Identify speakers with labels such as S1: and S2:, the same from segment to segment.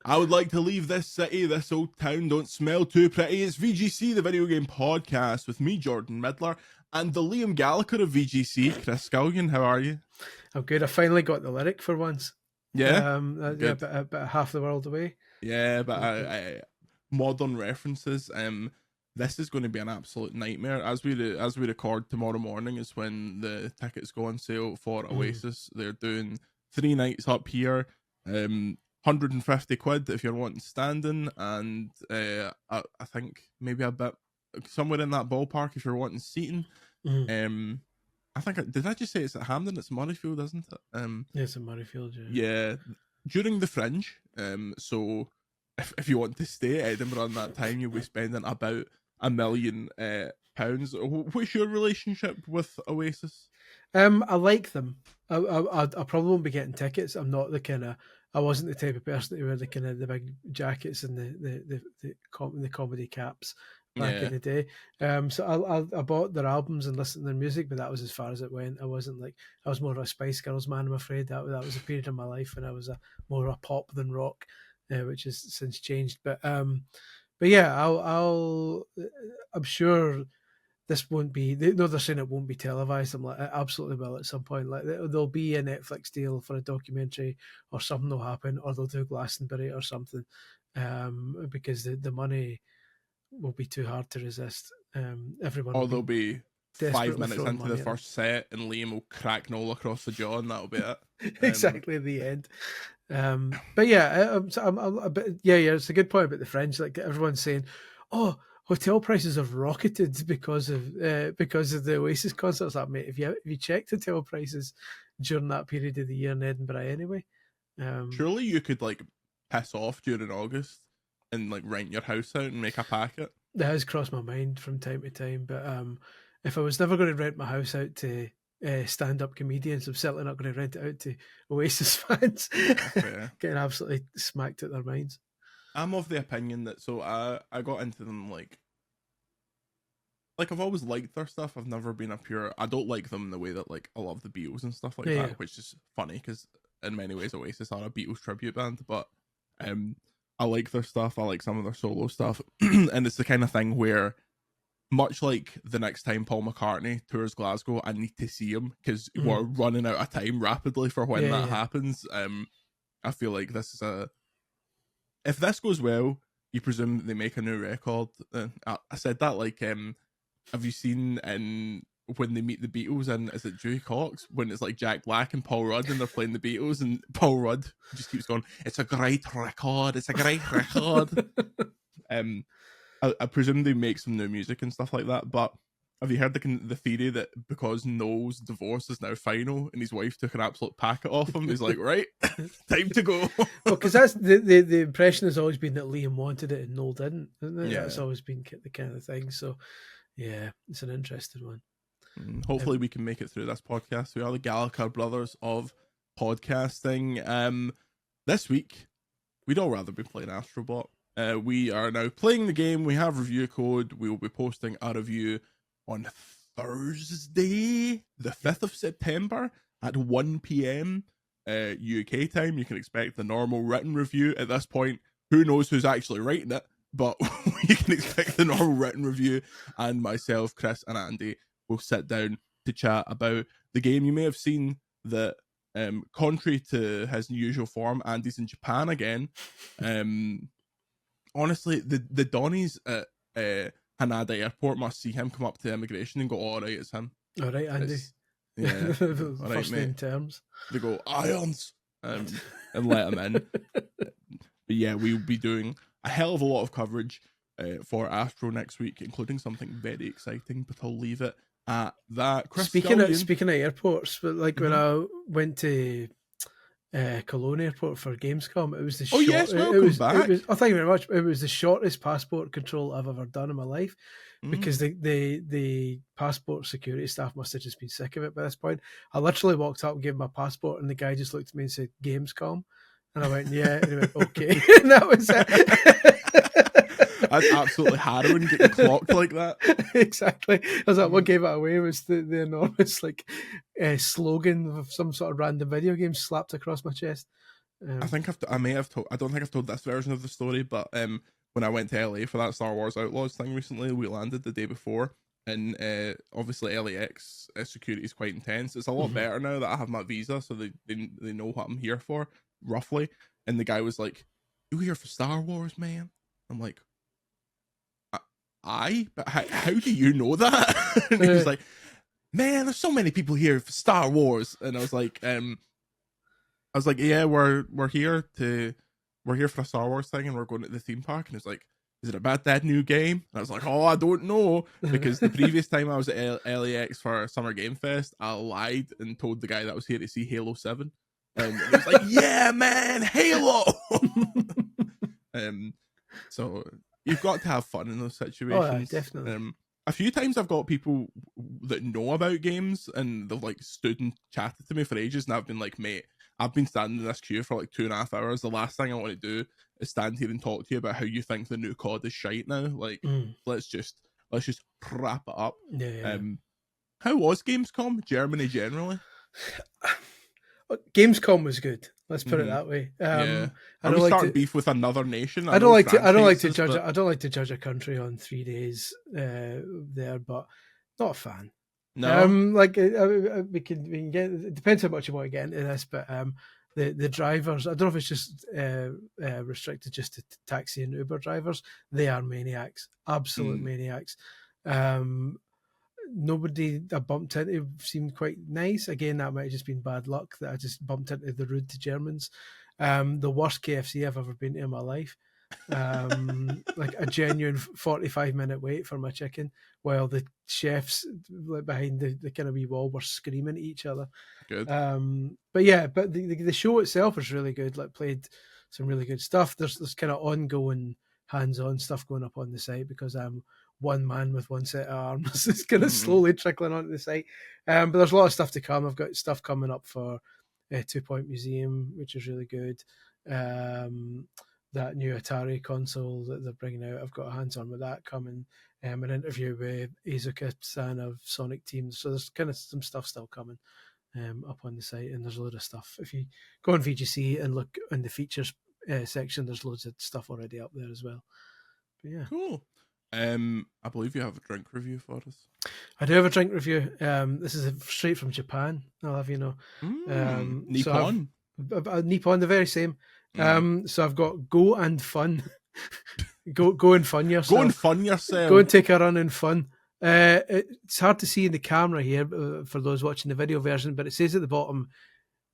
S1: I would like to leave this city, this old town don't smell too pretty. It's VGC, the video game podcast, with me, Jordan Midler, and the Liam Gallagher of VGC, Chris Scullion. How are you?
S2: I'm good. I finally got the lyric for once.
S1: Yeah?
S2: Yeah, about half the world away.
S1: Yeah, but modern references. This is going to be an absolute nightmare. As we record tomorrow morning is when the tickets go on sale for Oasis. They're doing 3 nights up here. 150 quid if you're wanting standing, and I think maybe a bit somewhere in that ballpark if you're wanting seating. I think did I just say it's at Hampden? It's Murrayfield, isn't it?
S2: Yeah, it's at Murrayfield.
S1: Yeah, during the Fringe. So if you want to stay at Edinburgh in that time, you'll be spending about £1 million. What's your relationship with Oasis?
S2: I like them. I probably won't be getting tickets. I'm not the kind of. I wasn't the type of person to wear the kind of the big jackets and the comedy caps back in the day. So I bought their albums and listened to their music, but that was as far as it went. I wasn't like, I was more of a Spice Girls man, I'm afraid. That was a period of my life when I was more of a pop than rock, which has since changed. But yeah, I'm sure this won't be. No, they're saying it won't be televised. I'm like, it absolutely will at some point. Like there'll be a Netflix deal for a documentary, or something will happen, or they'll do Glastonbury or something, because the money will be too hard to resist. Everyone.
S1: Or they'll be 5 minutes into the first set, and Liam will crack Noel across the jaw, and that'll be it.
S2: Exactly the end. But yeah, I'm a bit, yeah, it's a good point about the Fringe. Like everyone's saying, oh, hotel prices have rocketed because of the Oasis concerts. Like, mate, have you checked hotel prices during that period of the year in Edinburgh anyway?
S1: Surely you could like piss off during August and like rent your house out and make a packet.
S2: That has crossed my mind from time to time, but if I was never going to rent my house out to stand-up comedians, I'm certainly not going to rent it out to Oasis fans. Getting absolutely smacked at their minds.
S1: I'm of the opinion that I got into them like I've always liked their stuff. I've never been I don't like them in the way that like I love the Beatles and stuff like that, which is funny because in many ways Oasis are a Beatles tribute band, but I like their stuff. I like some of their solo stuff. And it's the kind of thing where, much like the next time Paul McCartney tours Glasgow, I need to see him because we're running out of time rapidly for when that happens. I feel like this is if this goes well, you presume they make a new record. I said that like, have you seen when they meet the Beatles and is it Dewey Cox when it's like Jack Black and Paul Rudd and they're playing the Beatles and Paul Rudd just keeps going, it's a great record, it's a great record. I presume they make some new music and stuff like that, but have you heard the theory that because Noel's divorce is now final and his wife took an absolute packet off him, he's like, right, time to go.
S2: Well, because that's the impression has always been that Liam wanted it and Noel didn't, isn't it?
S1: Yeah.
S2: That's always been the kind of thing. So yeah, it's an interesting one.
S1: Hopefully we can make it through this podcast. We are the Gallagher brothers of podcasting. This week, we'd all rather be playing Astrobot. We are now playing the game. We have review code. We will be posting a review on Thursday, the 5th of September at 1 p.m. UK time. You can expect the normal written review. At this point, who knows who's actually writing it, but you can expect the normal written review, and myself, Chris, and Andy will sit down to chat about the game. You may have seen that, contrary to his usual form, Andy's in Japan again. Honestly, the Donnies at Hanada Airport must see him come up to immigration and go, all right, it's him.
S2: All right, Andy.
S1: Yeah.
S2: All right, name terms.
S1: They go, Irons, and let him in. But yeah, we'll be doing a hell of a lot of coverage for Astro next week, including something very exciting, but I'll leave it at that. Chris
S2: speaking of airports, but like when I went to Cologne Airport for Gamescom, it was the
S1: back.
S2: Thank you very much. It was the shortest passport control I've ever done in my life, because the passport security staff must have just been sick of it by this point. I literally walked up and gave him my passport, and the guy just looked at me and said, Gamescom. And I went, yeah. And he went, okay. And that was it.
S1: That's absolutely harrowing, getting clocked like that.
S2: Exactly. I was like, what gave it away was the enormous slogan of some sort of random video game slapped across my chest.
S1: I think I may have told. I don't think I've told this version of the story, but when I went to LA for that Star Wars Outlaws thing recently, we landed the day before, and obviously LAX security is quite intense. It's a lot better now that I have my visa, so they know what I'm here for roughly. And the guy was like, "You here for Star Wars, man?" I'm like, but how do you know that? And he was like, "Man, there's so many people here for Star Wars." And I was like, "Yeah, we're here for a Star Wars thing, and we're going to the theme park." And it's like, "Is it about that new game?" And I was like, "Oh, I don't know," because the previous time I was at LAX for Summer Game Fest, I lied and told the guy that I was here to see Halo 7, and he was like, "Yeah, man, Halo." So you've got to have fun in those situations.
S2: Oh, yeah, definitely.
S1: A few times I've got people that know about games, and they've like stood and chatted to me for ages, and I've been like, "Mate, I've been standing in this queue for like 2.5 hours. The last thing I want to do is stand here and talk to you about how you think the new COD is shite now. Like, let's just wrap it up."
S2: Yeah.
S1: How was Gamescom? Germany generally?
S2: Gamescom was good. Let's put it that way.
S1: Yeah. I don't like beef with another nation. I
S2: don't like to judge a country on 3 days there, but not a fan.
S1: No.
S2: We can get. It depends how much you want to get into this, but the drivers. I don't know if it's just restricted just to taxi and Uber drivers. They are maniacs, absolute maniacs. Nobody I bumped into seemed quite nice. Again, that might have just been bad luck that I just bumped into the rude to Germans. The worst KFC I've ever been to in my life. Like a genuine 45-minute wait for my chicken while the chefs behind the kind of wee wall were screaming at each other.
S1: Good.
S2: But the show itself is really good. Like, played some really good stuff. There's kind of ongoing hands-on stuff going up on the site because I'm one man with one set of arms. It's kind of slowly trickling onto the site. But there's a lot of stuff to come. I've got stuff coming up for 2 Point Museum, which is really good. That new Atari console that they're bringing out, I've got a hands-on with that coming. An interview with Izuka-san of Sonic Team. So there's kind of some stuff still coming up on the site, and there's a load of stuff. If you go on VGC and look in the features section, there's loads of stuff already up there as well. But yeah.
S1: Cool. I believe you have a drink review for us.
S2: I do have a drink review. This is straight from Japan, I'll have you know.
S1: Nippon.
S2: So Nippon, the very same. So I've got Go and Fun. go and fun yourself.
S1: Go and fun yourself.
S2: Go and take a run and fun. It's hard to see in the camera here for those watching the video version, but it says at the bottom,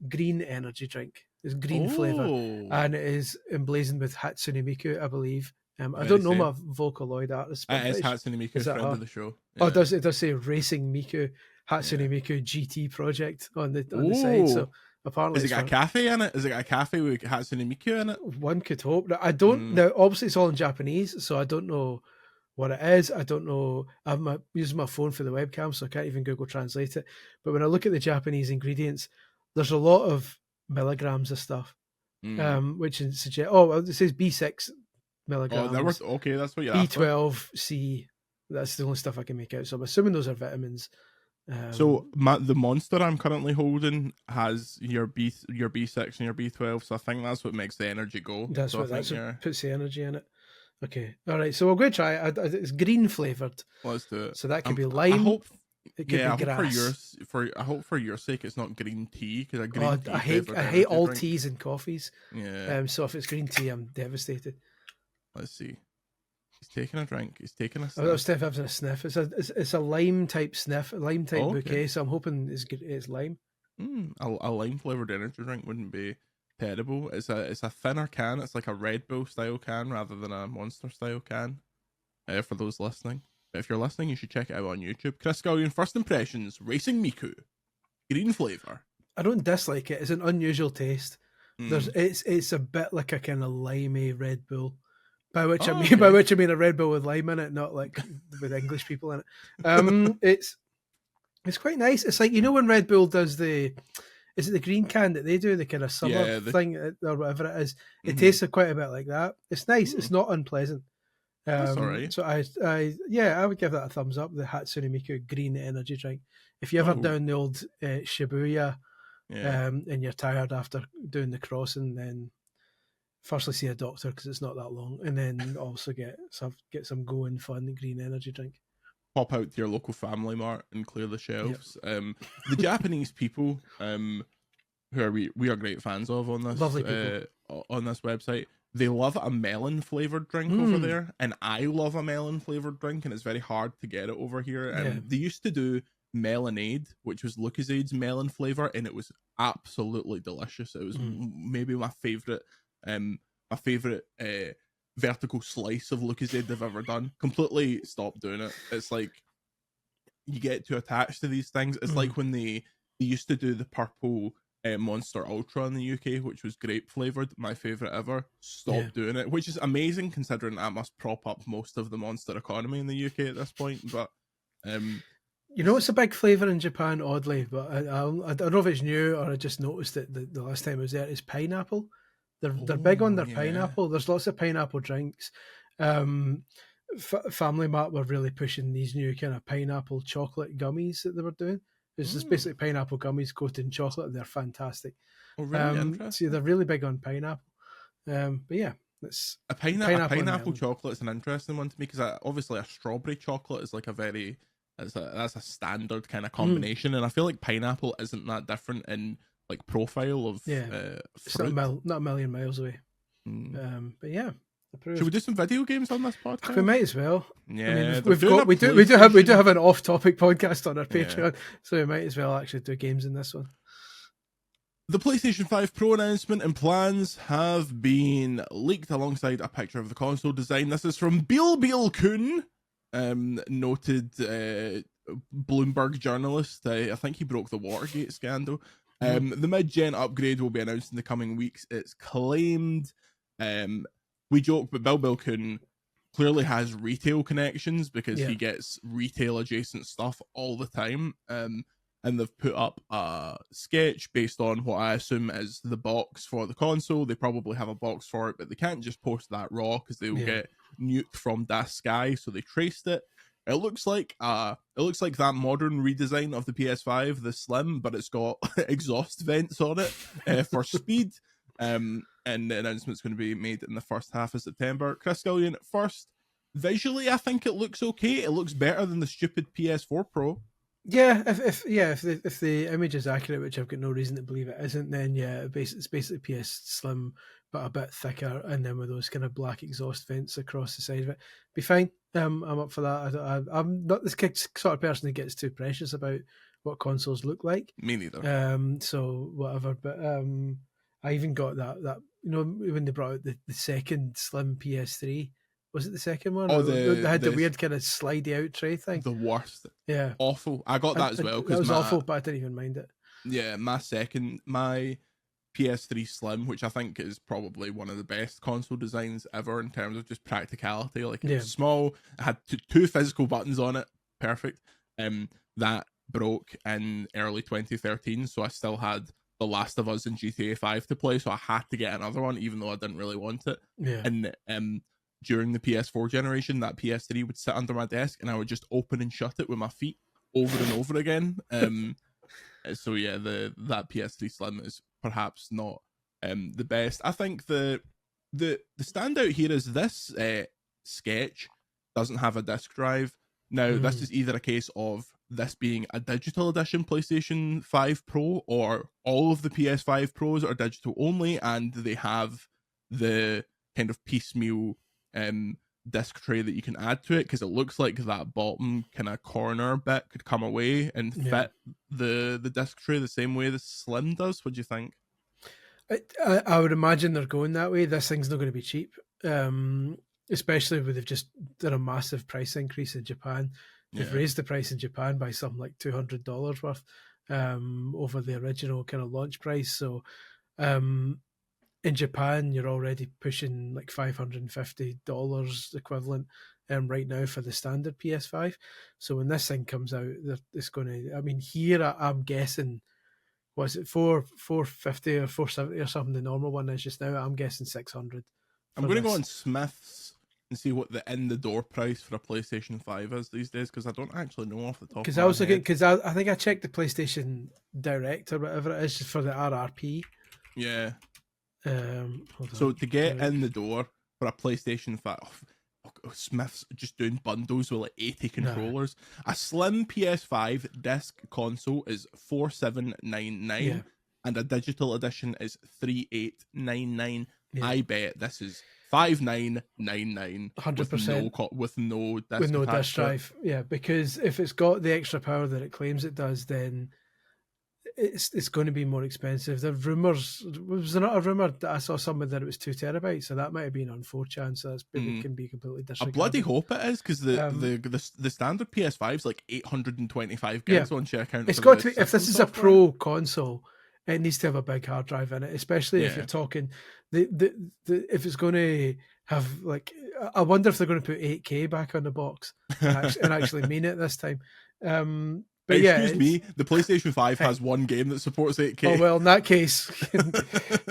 S2: green energy drink. It's green flavour, and it is emblazoned with Hatsune Miku, I believe. I don't know my Vocaloid artist.
S1: It is Hatsune Miku, friend of the show.
S2: Yeah. Oh, it does say Racing Miku, Hatsune Miku GT project on the side. So apparently,
S1: has it got a cafe in it? Has it got a cafe with Hatsune Miku in it?
S2: One could hope. I don't. Now, obviously, it's all in Japanese, so I don't know what it is. I don't know. I'm using my phone for the webcam, so I can't even Google Translate it. But when I look at the Japanese ingredients, there's a lot of milligrams of stuff, which suggests. Oh, it says B6 milligrams.
S1: Okay, that's what you're
S2: B12C. That's the only stuff I can make out. So I'm assuming those are vitamins.
S1: So the monster I'm currently holding has your B6 and your B12, so I think that's what makes the energy go.
S2: That's what puts the energy in it. Okay, all right. So we'll go try it. It's green flavored.
S1: Let's do it.
S2: So that could be lime. It could be grass.
S1: I hope for your sake it's not green tea, because I
S2: hate all teas and coffees.
S1: Yeah.
S2: So if it's green tea, I'm devastated.
S1: Let's see. He's taking a drink. He's taking a sniff.
S2: Oh, Steph having a sniff. It's a lime type sniff, a lime type bouquet. So I'm hoping it's lime.
S1: A lime flavored energy drink wouldn't be terrible. It's a thinner can. It's like a Red Bull style can rather than a Monster style can. For those listening, but if you're listening, you should check it out on YouTube. Chris Scullion, first impressions: Racing Miku, green flavor.
S2: I don't dislike it. It's an unusual taste. It's a bit like a kind of limey Red Bull. By which I mean a Red Bull with lime in it, not like with English people in it. It's quite nice. It's like, when Red Bull does is it the green can that they do, the kind of summer thing or whatever it is? It tastes quite a bit like that. It's nice. It's not unpleasant.
S1: That's all right.
S2: So I would give that a thumbs up. The Hatsune Miku green energy drink. If you ever down the old Shibuya and you're tired after doing the crossing, then firstly see a doctor because it's not that long, and then also get some going fun green energy drink.
S1: Pop out to your local Family Mart and clear the shelves. The Japanese people, who we are great fans of on this on this website, they love a melon flavored drink over there, and I love a melon flavored drink, and it's very hard to get it over here. They used to do Melonade, which was Lucasade's melon flavor, and it was absolutely delicious. It was maybe my favorite vertical slice of Lucasade they've ever done. Completely stopped doing it. It's like you get too attached to these things. It's like when they used to do the purple Monster Ultra in the UK, which was grape flavored, my favorite ever. Stopped doing it, which is amazing considering that must prop up most of the Monster economy in the UK at this point. But
S2: you know, it's a big flavour in Japan, oddly, but I don't know if it's new or I just noticed it the last time I was there, is pineapple. They're big on their pineapple. There's lots of pineapple drinks. Family Mart were really pushing these new kind of pineapple chocolate gummies that they were doing. It's just basically pineapple gummies coated in chocolate, and they're fantastic.
S1: Oh, really interesting.
S2: So they're really big on pineapple. But yeah, it's
S1: a pineapple chocolate is an interesting one to me, because obviously a strawberry chocolate is like that's a standard kind of combination, and I feel like pineapple isn't that different in like profile of fruit.
S2: It's not a million miles away. But yeah. Approved.
S1: Should we do some video games on this podcast?
S2: We might as well.
S1: Yeah,
S2: I mean, we do have an off-topic podcast on our Patreon, so we might as well actually do games in this one.
S1: The PlayStation 5 Pro announcement and plans have been leaked alongside a picture of the console design. This is from Bill Kun, noted Bloomberg journalist. I think he broke the Watergate scandal. The mid-gen upgrade will be announced in the coming weeks, it's claimed. We joke, but Bill Kun clearly has retail connections because he gets retail adjacent stuff all the time. And they've put up a sketch based on what I assume is the box for the console. They probably have a box for it, but they can't just post that raw because they will get nuked from Das Sky. So they traced it. It looks like that modern redesign of the PS5, the Slim, but it's got exhaust vents on it for speed. And the announcement's going to be made in the first half of September. Chris Scullion, first, visually, I think it looks okay. It looks better than the stupid PS4 Pro.
S2: Yeah, if the image is accurate, which I've got no reason to believe it isn't, then it's basically PS Slim, but a bit thicker, and then with those kind of black exhaust vents across the side of it. Be fine. I'm up for that. I'm not this sort of person who gets too precious about what consoles look like.
S1: Me neither.
S2: So whatever, but I even got that when they brought out the second Slim PS3. Was it the second one?
S1: Oh,
S2: they had the weird kind of slidey out tray thing.
S1: The worst.
S2: Yeah.
S1: Awful. I got that as well.
S2: That was awful, but I didn't even mind it.
S1: Yeah, my PS3 Slim, which I think is probably one of the best console designs ever in terms of just practicality. Like, it was small. It had two physical buttons on it. Perfect. That broke in early 2013, so I still had The Last of Us and GTA 5 to play, so I had to get another one, even though I didn't really want it.
S2: Yeah.
S1: And during the PS4 generation, that PS3 would sit under my desk, and I would just open and shut it with my feet over and over again. So yeah, that PS3 Slim is perhaps not the best. I think the standout here is this sketch doesn't have a disc drive. Now, this is either a case of this being a digital edition PlayStation 5 Pro, or all of the PS5 Pros are digital only, and they have the kind of piecemeal disc tray that you can add to it, because it looks like that bottom kind of corner bit could come away and fit the disc tray the same way the Slim does. What do you think?
S2: I would imagine they're going that way. This thing's not going to be cheap, especially when they've just done a massive price increase in Japan. They've raised the price in Japan by something like $200 worth over the original kind of launch price. So in Japan, you're already pushing like $550 equivalent right now for the standard PS5. So when this thing comes out, it's going to, I mean, here I'm guessing, was it $450 or $470 or something? The normal one is just now. I'm guessing $600.
S1: I'm going to go on Smith's and see what the in the door price for a PlayStation 5 is these days, because I don't actually know off the top.
S2: Because I was looking, because I think I checked the PlayStation Direct or whatever it is just for the RRP.
S1: Yeah.
S2: So
S1: to get in the door for a PlayStation 5, Smith's just doing bundles with like 80 controllers. A slim PS5 disc console is $4,799, and a digital edition is $3,899. I bet this is $5,999.
S2: 100%
S1: with no
S2: disc drive. Yeah, because if it's got the extra power that it claims it does, then it's going to be more expensive. The rumors, was there not a rumor that I saw somewhere that it was 2 terabytes? So that might have been on 4chan. So that's can be completely disregarded.
S1: I bloody hope it is, because the standard PS5 is like 825 gigs on checkout.
S2: It's got to be, if this is a pro console, it needs to have a big hard drive in it, especially if you're talking if it's going to have like, I wonder if they're going to put 8K back on the box and actually mean it this time. But
S1: excuse me, the PlayStation 5 has one game that supports 8K.
S2: Oh well, in that case,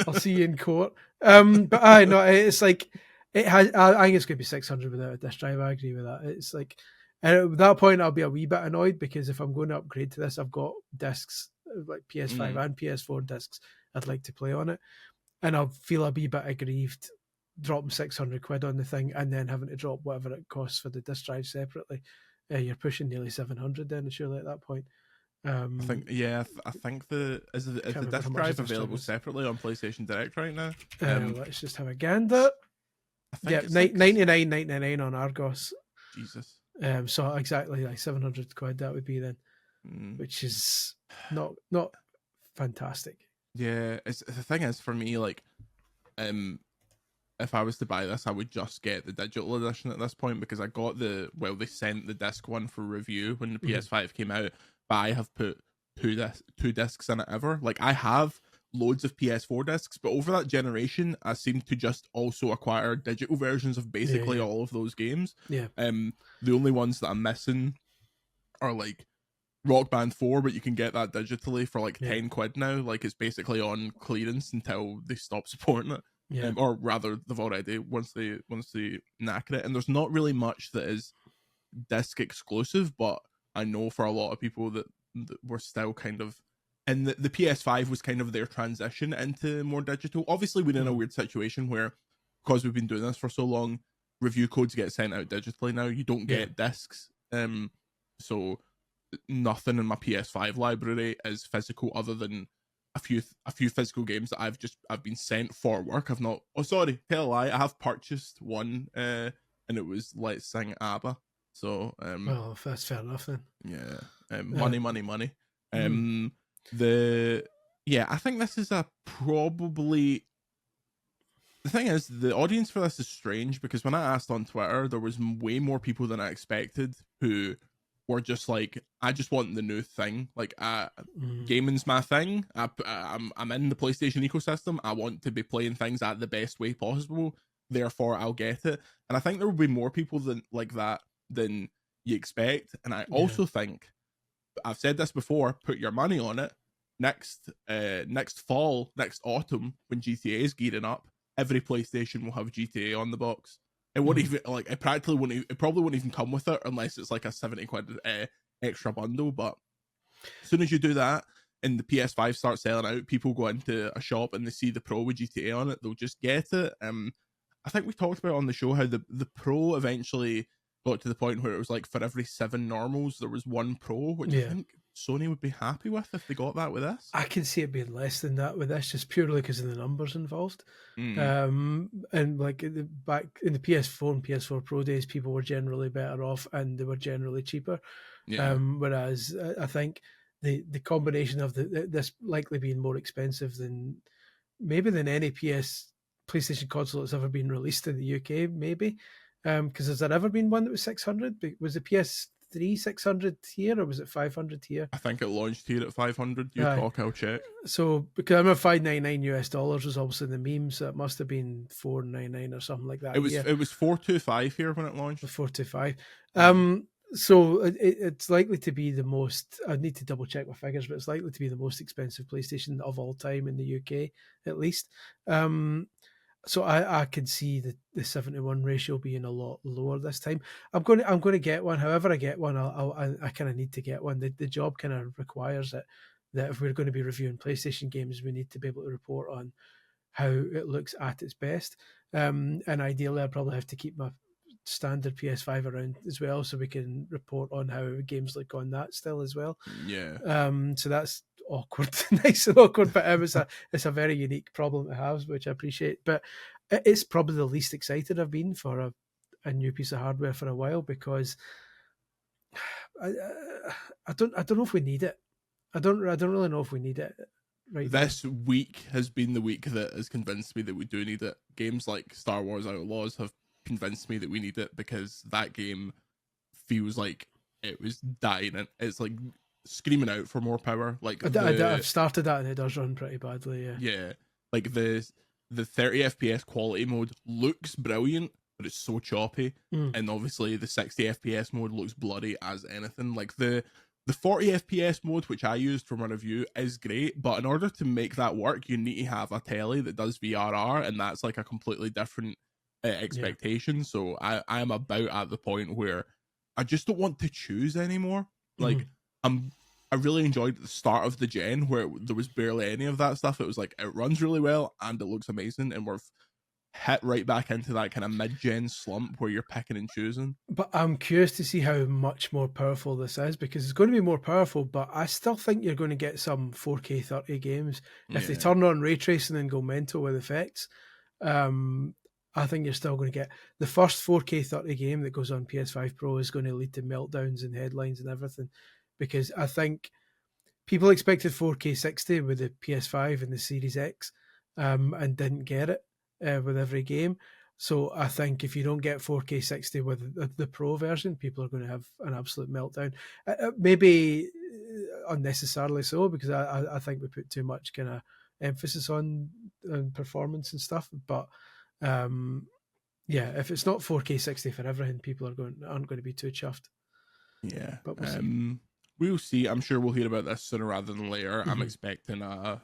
S2: I'll see you in court. But I know it's like it has. I think it's going to be 600 without a disc drive. I agree with that. It's like, and at that point, I'll be a wee bit annoyed, because if I'm going to upgrade to this, I've got discs like PS5 and PS4 discs I'd like to play on it, and I'll feel a wee bit aggrieved dropping 600 quid on the thing and then having to drop whatever it costs for the disc drive separately. You're pushing nearly 700 then, surely at that point.
S1: I think I think the disc drive available separately on PlayStation Direct right now.
S2: Let's just have a gander. Yeah, $99.99 on Argos.
S1: Jesus.
S2: So exactly like 700 quid that would be then, which is not fantastic.
S1: Yeah, the thing is, for me, like, if I was to buy this, I would just get the digital edition at this point, because I got they sent the disc one for review when the PS5 came out, but I have put two discs in it ever. Like, I have loads of PS4 discs, but over that generation, I seem to just also acquire digital versions of basically all of those games.
S2: Yeah.
S1: The only ones that I'm missing are like Rock Band 4, but you can get that digitally for like 10 quid now. Like, it's basically on clearance until they stop supporting it.
S2: Yeah.
S1: Or rather, they've already, once they knacker it. And there's not really much that is disc exclusive, but I know for a lot of people that we're still kind of, and the PS5 was kind of their transition into more digital. Obviously, we're in a weird situation where, because we've been doing this for so long, review codes get sent out digitally now. You don't get discs. So nothing in my PS5 library is physical, other than a few physical games that I've been sent for work. I've not. Oh, sorry, tell a lie. I have purchased one, and it was Let's Sing ABBA. So
S2: well, that's fair enough then.
S1: Yeah, money. I think this is probably. The thing is, the audience for this is strange, because when I asked on Twitter, there was way more people than I expected who were just like, I just want the new thing. Like, gaming's my thing. I'm in the PlayStation ecosystem. I want to be playing things at the best way possible. Therefore, I'll get it. And I think there will be more people like that than you expect. And I also think, I've said this before, put your money on it. Next fall, next autumn, when GTA is gearing up, every PlayStation will have GTA on the box. It won't even, like, it probably won't even come with it unless it's like a 70 quid extra bundle. But as soon as you do that and the PS5 starts selling out, people go into a shop and they see the Pro with GTA on it, they'll just get it. I think we talked about on the show how the Pro eventually got to the point where it was like, for every 7 normals there was 1 Pro, which I think Sony would be happy with if they got that with this.
S2: I can see it being less than that with this, just purely because of the numbers involved. And like back in the PS4 and PS4 Pro days, people were generally better off and they were generally cheaper. Whereas I think the combination of this likely being more expensive than any PlayStation console that's ever been released in the UK, maybe. Because has there ever been one that was 600? Was the PS3 600 here, or was it 500 here?
S1: I think it launched here at 500. I'll check.
S2: So, because I remember $599 was obviously the meme, so it must have been $499 or something like that.
S1: It was $425 here when it launched.
S2: $425. So it's likely to be the most. I need to double check my figures, but it's likely to be the most expensive PlayStation of all time in the UK, at least. So I could see the 7-to-1 ratio being a lot lower this time. I'm going to get one. However I get one, I kind of need to get one. The job kind of requires it, that if we're going to be reviewing PlayStation games, we need to be able to report on how it looks at its best. And ideally, I'd probably have to keep my standard PS5 around as well, so we can report on how games look on that still as well.
S1: Yeah.
S2: So that's awkward, nice and awkward, but it's a very unique problem to have, which I appreciate. But it's probably the least excited I've been for a new piece of hardware for a while, because I don't know if we need it. I don't really know if we need it right
S1: this now. Week has been the week that has convinced me that we do need it. Games like Star Wars Outlaws have convinced me that we need it, because that game feels like it was dying, and it's like screaming out for more power. Like
S2: I've started that and it does run pretty badly.
S1: Yeah. Like the 30 FPS quality mode looks brilliant, but it's so choppy. And obviously the 60 FPS mode looks bloody as anything. Like the 40 FPS mode, which I used for my review, is great, but in order to make that work, you need to have a telly that does VRR, and that's like a completely different expectation. Yeah. So I am about at the point where I just don't want to choose anymore. Like I really enjoyed the start of the gen, where there was barely any of that stuff. It was like, it runs really well and it looks amazing, and we're hit right back into that kind of mid-gen slump where you're picking and choosing.
S2: But I'm curious to see how much more powerful this is, because it's going to be more powerful, but I still think you're going to get some 4K 30 games. If they turn on ray tracing and go mental with effects, I think you're still going to get the first 4K 30 game that goes on PS5 Pro is going to lead to meltdowns and headlines and everything, because I think people expected 4K 60 with the PS5 and the Series X, and didn't get it with every game. So I think if you don't get 4K 60 with the Pro version, people are going to have an absolute meltdown. Maybe unnecessarily so, because I think we put too much kind of emphasis on performance and stuff. But yeah, if it's not 4K 60 for everything, people aren't going to be too chuffed.
S1: Yeah, but we'll see. I'm sure we'll hear about this sooner rather than later. I'm expecting a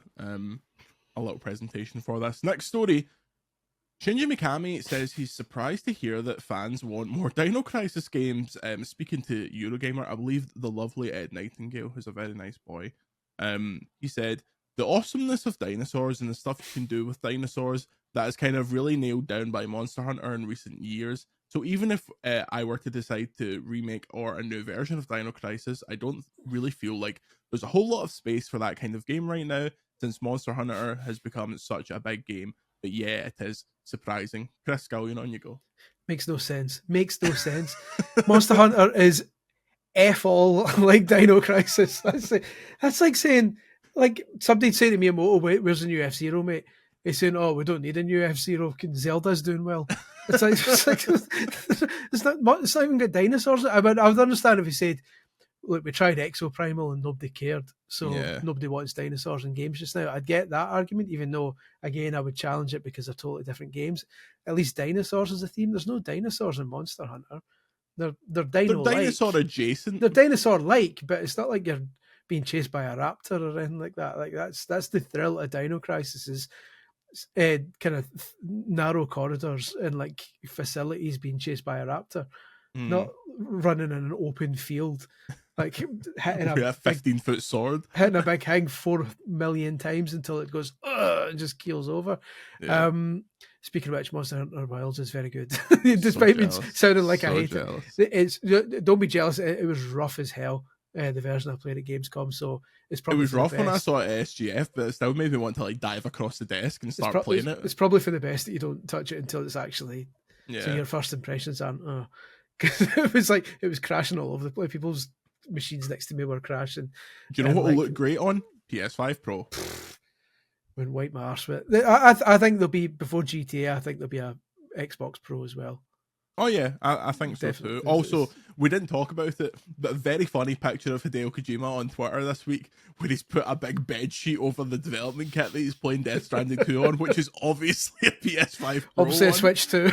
S1: little presentation for this. Next story. Shinji Mikami says he's surprised to hear that fans want more Dino Crisis games. Speaking to Eurogamer, I believe the lovely Ed Nightingale, who's a very nice boy, he said, the awesomeness of dinosaurs and the stuff you can do with dinosaurs, that is kind of really nailed down by Monster Hunter in recent years. So even if I were to decide to remake or a new version of Dino Crisis, I don't really feel like there's a whole lot of space for that kind of game right now, since Monster Hunter has become such a big game. But yeah, it is surprising. Chris Scullion, on you go.
S2: Makes no sense. Monster Hunter is F all like Dino Crisis. That's like saying, like somebody'd say to me, where's the new F-Zero, mate? He's saying, oh, we don't need a new F-Zero. Zelda's doing well. It's not even got dinosaurs. I would understand if he said, look, we tried Exoprimal and nobody cared, so nobody wants dinosaurs in games just now. I'd get that argument, even though, again, I would challenge it because they're totally different games. At least dinosaurs is a theme. There's no dinosaurs in Monster Hunter. They're
S1: dinosaur adjacent.
S2: They're dinosaur-like, but it's not like you're being chased by a raptor or anything like that. Like that's the thrill of Dino Crisis, is kind of narrow corridors and like facilities being chased by a raptor, not running in an open field. Like hitting a
S1: 15-foot sword,
S2: hitting a big hang 4 million times until it goes and just keels over. Yeah. Speaking of which, Monster Hunter Wilds is very good, despite me sounding like I hate it. Don't be jealous. It was rough as hell. The version I played at Gamescom, so it's probably.
S1: It was rough when I saw it at SGF, but it still made me want to like dive across the desk and start playing it.
S2: It's probably for the best that you don't touch it until it's actually. Yeah. So your first impressions aren't. Because it was crashing all over the place. People's machines next to me were crashing.
S1: Do you know what will look great on PS5 Pro?
S2: Wouldn't wipe my arse with it. I think there'll be, before GTA, I think there'll be a Xbox Pro as well.
S1: Oh yeah, I think so too. Also, we didn't talk about it, but a very funny picture of Hideo Kojima on Twitter this week, where he's put a big bed sheet over the development kit that he's playing Death Stranding 2 on, which is obviously a PS5 Pro.
S2: Obviously a Switch 2.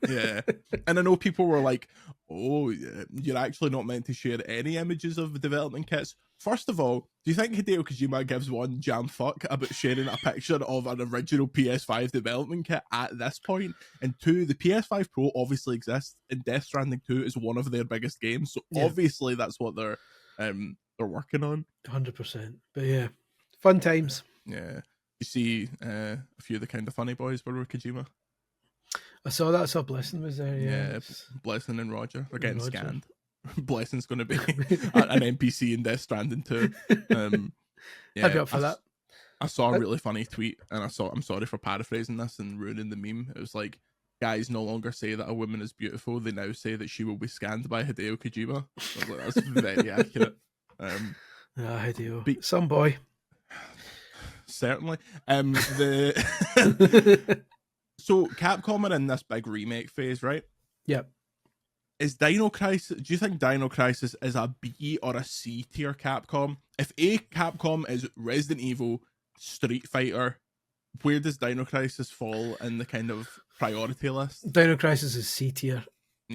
S1: Yeah. And I know people were like, Oh, you're actually not meant to share any images of development kits. First of all, do you think Hideo Kojima gives one jam fuck about sharing a picture of an original PS5 development kit at this point? And two, the PS5 Pro obviously exists, and Death Stranding 2 is one of their biggest games, so obviously that's what they're working on.
S2: 100%. But yeah, fun times.
S1: Yeah. You see a few of the kind of funny boys were with Kojima.
S2: I saw that. I saw Blessing was there.
S1: Yeah, Blessing and Roger. They're getting scanned. Blessing's going to be an NPC in Death Stranding 2.
S2: I'd be up for that.
S1: I saw a really funny tweet, and I'm sorry for paraphrasing this and ruining the meme. It was like, guys no longer say that a woman is beautiful. They now say that she will be scanned by Hideo Kojima. I was like, that's very accurate.
S2: Hideo. Some boy.
S1: Certainly. So Capcom are in this big remake phase, right?
S2: Yep.
S1: Is Dino Crisis? Do you think Dino Crisis is a B or a C tier Capcom? If A Capcom is Resident Evil, Street Fighter, where does Dino Crisis fall in the kind of priority list?
S2: Dino Crisis is C tier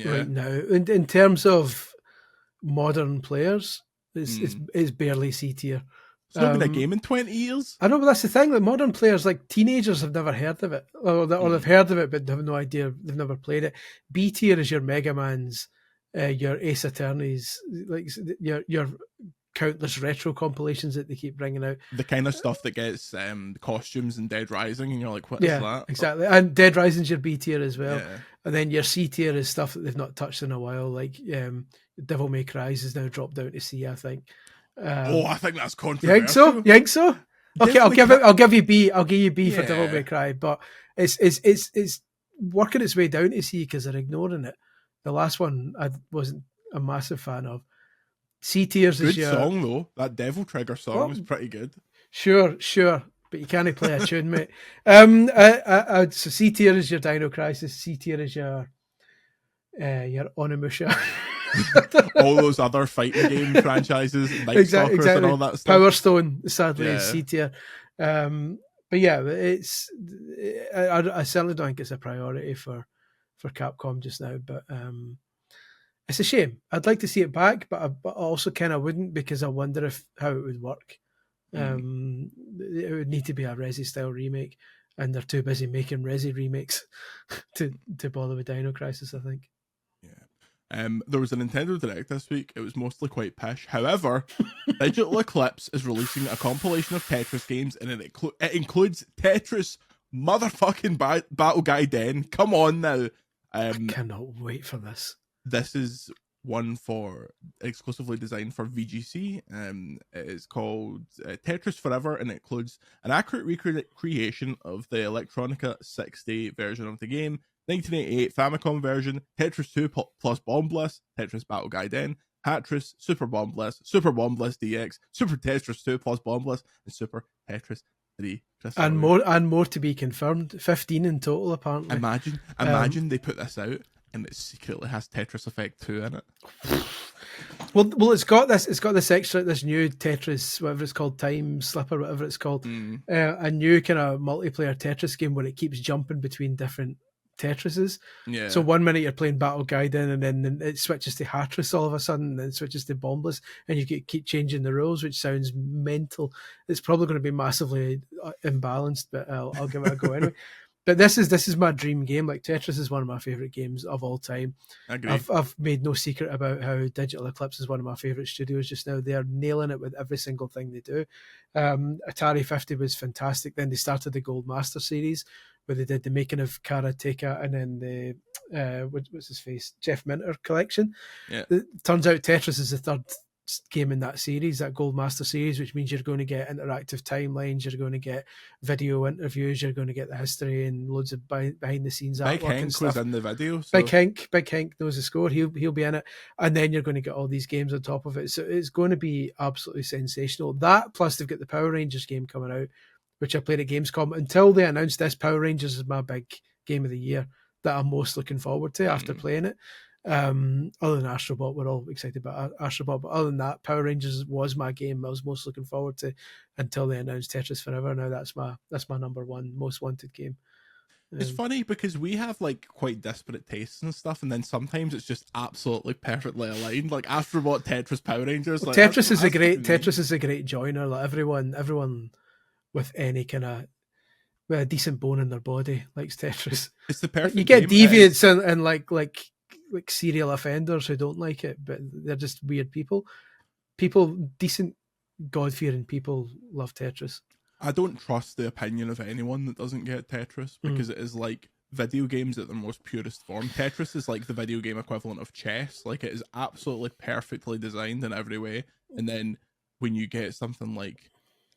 S2: right now. In terms of modern players, it's barely C tier.
S1: It's not been a game in 20 years.
S2: I know, but that's the thing. Like modern players, like teenagers, have never heard of it, or they've heard of it, but they have no idea. They've never played it. B tier is your Mega Mans, your Ace Attorneys, like your countless retro compilations that they keep bringing out.
S1: The kind of stuff that gets costumes in Dead Rising, and you're like, what is that?
S2: Exactly. And Dead Rising's your B tier as well. Yeah. And then your C tier is stuff that they've not touched in a while, like Devil May Cry has now dropped down to C, I think.
S1: I think that's controversial.
S2: You think so? Okay, I'll give you B. I'll give you B for Devil May Cry, but it's working its way down to C because they're ignoring it. The last one I wasn't a massive fan of. C tiers is your
S1: song though. That Devil Trigger song was pretty good.
S2: Sure, but you can't play a tune, mate. So C tier is your Dino Crisis. C tier is your Onimusha.
S1: All those other fighting game franchises, exactly. And all that stuff.
S2: Power Stone, sadly, is C tier. But yeah, I certainly don't think it's a priority for Capcom just now. But it's a shame. I'd like to see it back, but I also kind of wouldn't, because I wonder how it would work. It would need to be a Resi style remake, and they're too busy making Resi remakes to bother with Dino Crisis, I think.
S1: There was a Nintendo Direct this week. It was mostly quite pish. However, Digital Eclipse is releasing a compilation of Tetris games, and it includes Tetris motherfucking Battle Guy Den. Come on now.
S2: I cannot wait for this.
S1: This is one exclusively designed for VGC. It is called Tetris Forever, and it includes an accurate recreation of the Electronica 60 version of the game, 1988 Famicom version, Tetris 2 plus Bomb Bliss, Tetris Battle Gaiden, Hatris, Super Bomb Bliss DX, Super Tetris 2 plus Bomb Bliss, and Super Tetris 3.
S2: And more to be confirmed. 15 in total, apparently.
S1: Imagine they put this out and it secretly has Tetris Effect 2 in it.
S2: Well, it's got this new Tetris, whatever it's called, Time Slipper, whatever it's called, a new kind of multiplayer Tetris game where it keeps jumping between different Tetrises. Yeah. So 1 minute you're playing Battle Gaiden, and then it switches to Hatris all of a sudden, and then it switches to Bombless, and you keep changing the rules, which sounds mental. It's probably going to be massively imbalanced, but I'll give it a go anyway. But this is my dream game. Like, Tetris is one of my favorite games of all time. I've made no secret about how Digital Eclipse is one of my favorite studios just now. They are nailing it with every single thing they do. Atari 50 was fantastic. Then they started the Gold Master series, where they did the making of Karateka, and then the what's his face, Jeff Minter collection. Yeah. It turns out Tetris is the third game in that series, that Gold Master series, which means you're going to get interactive timelines, you're going to get video interviews, you're going to get the history and loads of behind the scenes artwork. Big Hank was in the video. So. Big Hank knows the score. He'll be in it, and then you're going to get all these games on top of it. So it's going to be absolutely sensational. That plus they've got the Power Rangers game coming out, which I played at Gamescom. Until they announced this, Power Rangers is my big game of the year that I'm most looking forward to after playing it. Other than Astrobot, we're all excited about Astrobot, but other than that, Power Rangers was my game I was most looking forward to until they announced Tetris Forever. Now that's my number one most wanted game.
S1: It's funny because we have like quite disparate tastes and stuff, and then sometimes it's just absolutely perfectly aligned. Like after what Tetris Power Rangers, like
S2: Tetris is a great joiner. Like everyone with any kind of with a decent bone in their body likes Tetris.
S1: It's the perfect.
S2: You get deviants and like serial offenders who don't like it, but they're just weird people. Decent, God-fearing people love Tetris.
S1: I don't trust the opinion of anyone that doesn't get Tetris because it is like video games at their most purest form. Tetris is like the video game equivalent of chess. Like it is absolutely perfectly designed in every way. And then when you get something like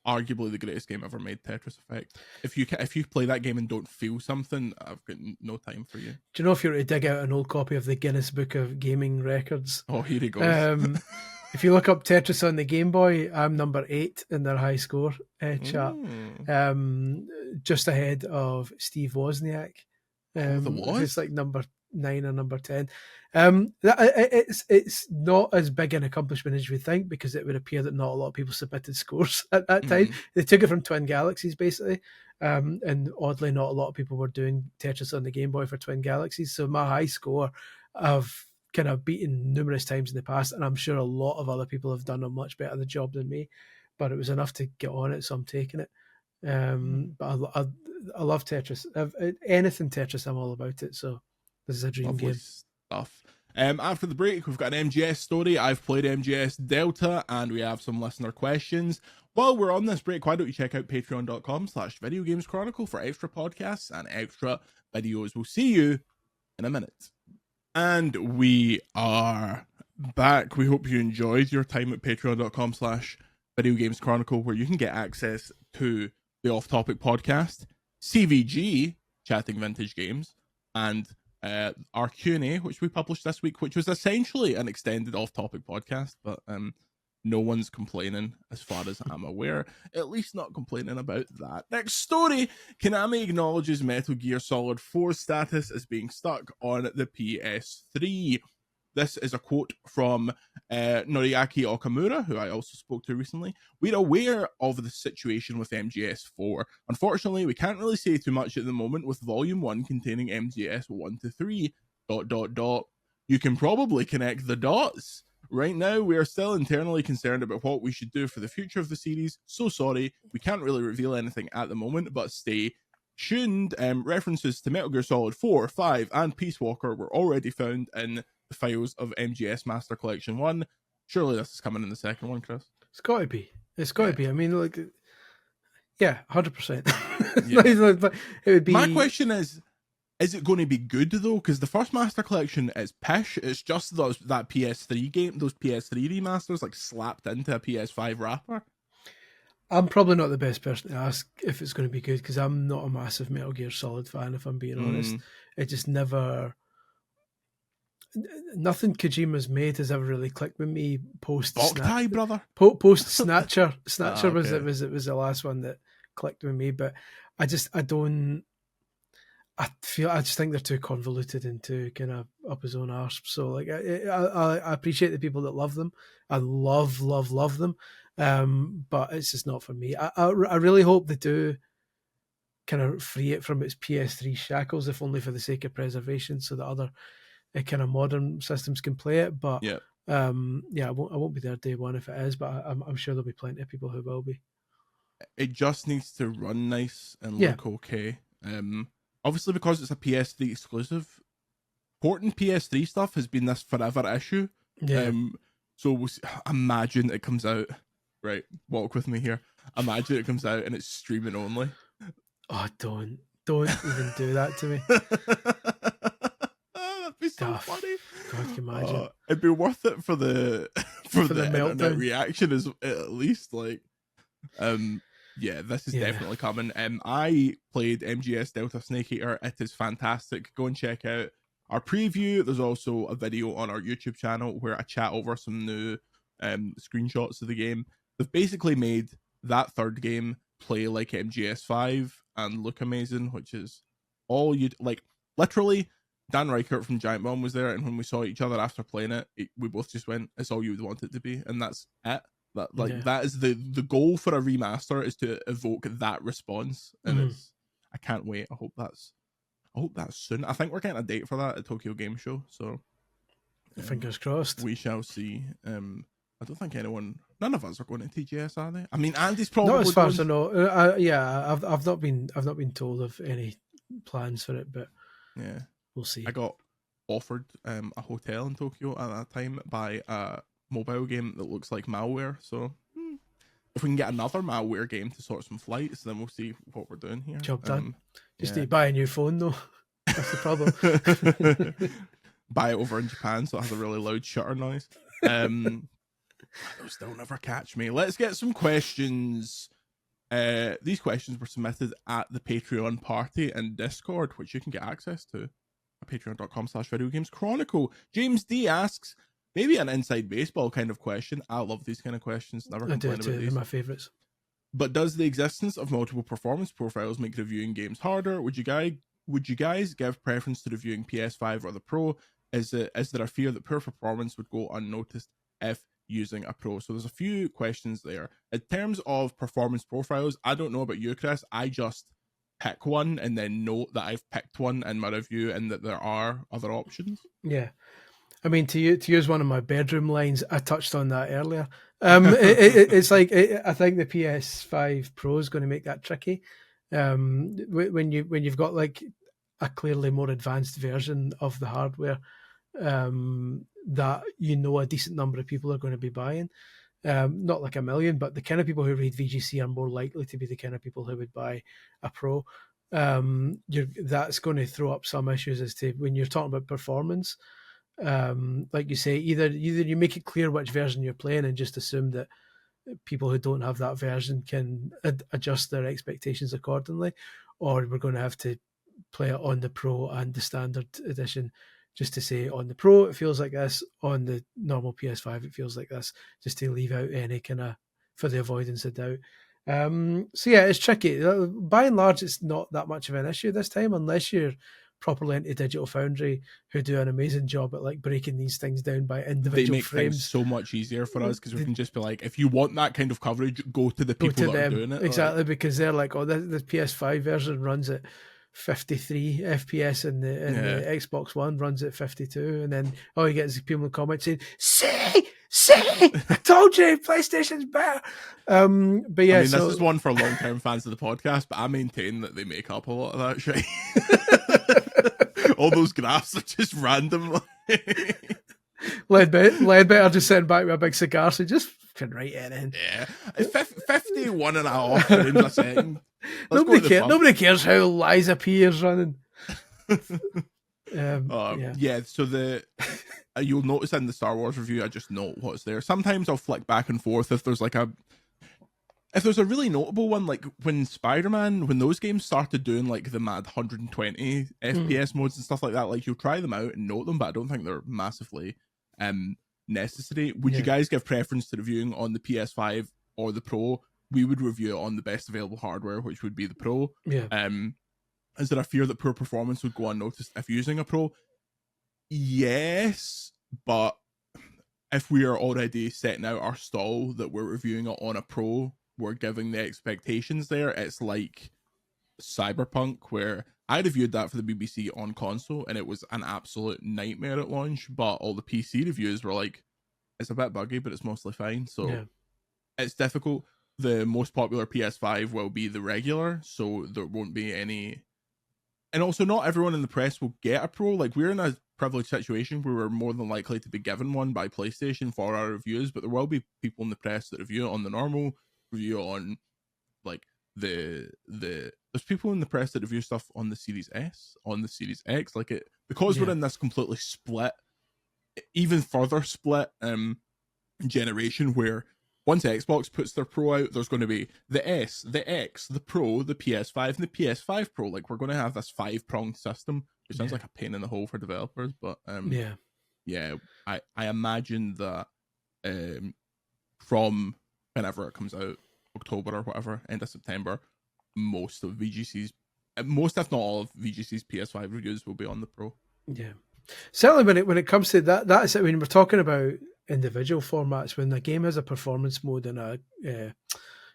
S1: arguably the greatest game ever made, Tetris Effect, if you play that game and don't feel something, I've got no time for you.
S2: Do you know if you were to dig out an old copy of the Guinness Book of Gaming Records?
S1: Oh, here he goes.
S2: If you look up Tetris on the Game Boy, I'm number 8 in their high score chat, just ahead of Steve Wozniak, who's like number 9 or number 10. It's not as big an accomplishment as you would think, because it would appear that not a lot of people submitted scores at that time. They took it from Twin Galaxies, basically, and oddly, not a lot of people were doing Tetris on the Game Boy for Twin Galaxies. So my high score of kind of beaten numerous times in the past, and I'm sure a lot of other people have done a much better job than me, but it was enough to get on it, so I'm taking it. But I love Tetris. Anything Tetris, I'm all about it. So this is a dream game.
S1: Stuff. After the break, we've got an MGS story. I've played MGS Delta, and we have some listener questions. While we're on this break, why don't you check out patreon.com/Video Games Chronicle for extra podcasts and extra videos. We'll see you in a minute. And we are back. We hope you enjoyed your time at patreon.com/Video Games Chronicle, where you can get access to the Off Topic podcast, CVG, Chatting Vintage Games, and our Q&A, which we published this week, which was essentially an extended Off Topic podcast, but no one's complaining as far as I'm aware, at least not complaining about that. Next story, Konami acknowledges Metal Gear Solid 4 status as being stuck on the PS3. This is a quote from Noriaki Okamura, who I also spoke to recently. We're aware of the situation with MGS4. Unfortunately, we can't really say too much at the moment with Volume 1 containing MGS 1 to 3... You can probably connect the dots. Right now, we are still internally concerned about what we should do for the future of the series. So sorry, we can't really reveal anything at the moment, but stay tuned. References to Metal Gear Solid 4, 5, and Peace Walker were already found in the files of MGS Master Collection 1. Surely this is coming in the second one, Chris.
S2: It's got to be. It's got to be. I mean, like, yeah, 100%.
S1: Yeah.
S2: It would be.
S1: My question is it going to be good though? Because the first Master Collection is pish. It's just that PS3 game, those PS3 remasters, like slapped into a PS5 wrapper.
S2: I'm probably not the best person to ask if it's going to be good, because I'm not a massive Metal Gear Solid fan, if I'm being honest. It just never. Nothing Kojima's made has ever really clicked with me post
S1: brother.
S2: Post Snatcher. Snatcher
S1: okay.
S2: was the last one that clicked with me, but I just think they're too convoluted and too kind of up his own arse. So like I appreciate the people that love them. I love them. But it's just not for me. I really hope they do kind of free it from its PS3 shackles, if only for the sake of preservation, so that other kind of modern systems can play it. But I won't be there day one if it is, but I'm sure there'll be plenty of people who will be.
S1: It just needs to run nice and look okay. Obviously, because it's a PS3 exclusive, porting PS3 stuff has been this forever issue.
S2: Yeah.
S1: So we'll see. Imagine it comes out. Right, walk with me here. Imagine it comes out and it's streaming only.
S2: Oh, don't even do that to me.
S1: That'd be so funny.
S2: God, can you imagine?
S1: It'd be worth it for the internet
S2: meltdown
S1: reaction, is at least like. Yeah, this is definitely coming. I played MGS Delta Snake Eater. It is fantastic. Go and check out our preview. There's also a video on our YouTube channel where I chat over some new screenshots of the game. They've basically made that third game play like MGS5 and look amazing, which is all you'd like. Literally, Dan Reichert from Giant Bomb was there, and when we saw each other after playing it, we both just went, "It's all you would want it to be," and that's it. That is the goal for a remaster, is to evoke that response, and I can't wait. I hope that's hope that's soon. I think we're getting a date for that at Tokyo Game Show, so
S2: fingers crossed.
S1: We shall see. I don't think none of us are going to TGS, are they? I mean, Andy's probably
S2: not as far as I know. Yeah, I've not been told of any plans for it, but
S1: yeah,
S2: we'll see.
S1: I got offered a hotel in Tokyo at that time by a mobile game that looks like malware. So if we can get another malware game to sort some flights, then we'll see what we're doing here.
S2: Job done. Just need to buy a new phone though. That's the problem.
S1: Buy it over in Japan so it has a really loud shutter noise. They'll still never catch me. Let's get some questions. These questions were submitted at the Patreon party in Discord, which you can get access to at patreon.com/videogameschronicle. James D asks, maybe an inside baseball kind of question. I love these kind of questions. Never complain about these.
S2: They're my favourites.
S1: But does the existence of multiple performance profiles make reviewing games harder? Would you guys give preference to reviewing PS5 or the Pro? Is there a fear that poor performance would go unnoticed if using a Pro? So there's a few questions there. In terms of performance profiles, I don't know about you, Chris. I just pick one and then note that I've picked one in my review and that there are other options.
S2: Yeah. I mean, to use one of my bedroom lines, I touched on that earlier. It's like, I think the PS5 Pro is going to make that tricky. When you've got like a clearly more advanced version of the hardware, that a decent number of people are going to be buying. Not like a million, but the kind of people who read VGC are more likely to be the kind of people who would buy a Pro. That's going to throw up some issues as to when you're talking about performance. Like you say, either you make it clear which version you're playing and just assume that people who don't have that version can adjust their expectations accordingly, or we're going to have to play it on the Pro and the standard edition just to say on the Pro it feels like this, on the normal PS5 it feels like this, just to leave out any kind of, for the avoidance of doubt. So yeah, it's tricky. By and large, it's not that much of an issue this time, unless you're properly into Digital Foundry, who do an amazing job at like breaking these things down by individual
S1: they make
S2: frames.
S1: Things so much easier for us because we can just be like, if you want that kind of coverage, go to the people that are doing it.
S2: Exactly, because they're like, the PS5 version runs at 53 FPS and the Xbox One runs at 52, and then all you get is people in the comments saying, see, I told you PlayStation's better. But yeah,
S1: this is one for long-term fans of the podcast, but I maintain that they make up a lot of that shit. All those graphs are just random.
S2: Ledbetter just sitting back with a big cigar, so just can write it in.
S1: Yeah, 51.5 frames a second.
S2: Nobody cares how Liza P is running.
S1: Yeah, so you'll notice in the Star Wars review, I just note what's there. Sometimes I'll flick back and forth if there's a really notable one, like when Spider-Man, when those games started doing like the mad 120 FPS modes and stuff like that, like you'll try them out and note them, but I don't think they're massively necessary. Would you guys give preference to reviewing on the PS5 or the Pro? We would review it on the best available hardware, which would be the Pro.
S2: Yeah.
S1: Is there a fear that poor performance would go unnoticed if using a Pro? Yes, but if we are already setting out our stall that we're reviewing it on a Pro, we're giving the expectations there. It's like Cyberpunk, where I reviewed that for the BBC on console and it was an absolute nightmare at launch, but all the PC reviews were like, it's a bit buggy, but it's mostly fine. So it's difficult. The most popular PS5 will be the regular, so there won't be any. And also, not everyone in the press will get a Pro. Like, we're in a privileged situation where we're more than likely to be given one by PlayStation for our reviews, but there will be people in the press that review it on the normal, review on like there's people in the press that review stuff on the Series S, on the Series X, like it, because we're in this completely split, even further split generation, where once Xbox puts their Pro out, there's going to be the S, the X, the Pro, the PS5, and the PS5 Pro. Like, we're going to have this 5-pronged system, which sounds like a pain in the hole for developers, but I imagine that from whenever it comes out, October or whatever, end of September, most if not all of VGC's PS5 reviews will be on the Pro.
S2: Yeah, certainly when it comes to that's it. When we're talking about individual formats, when the game has a performance mode and a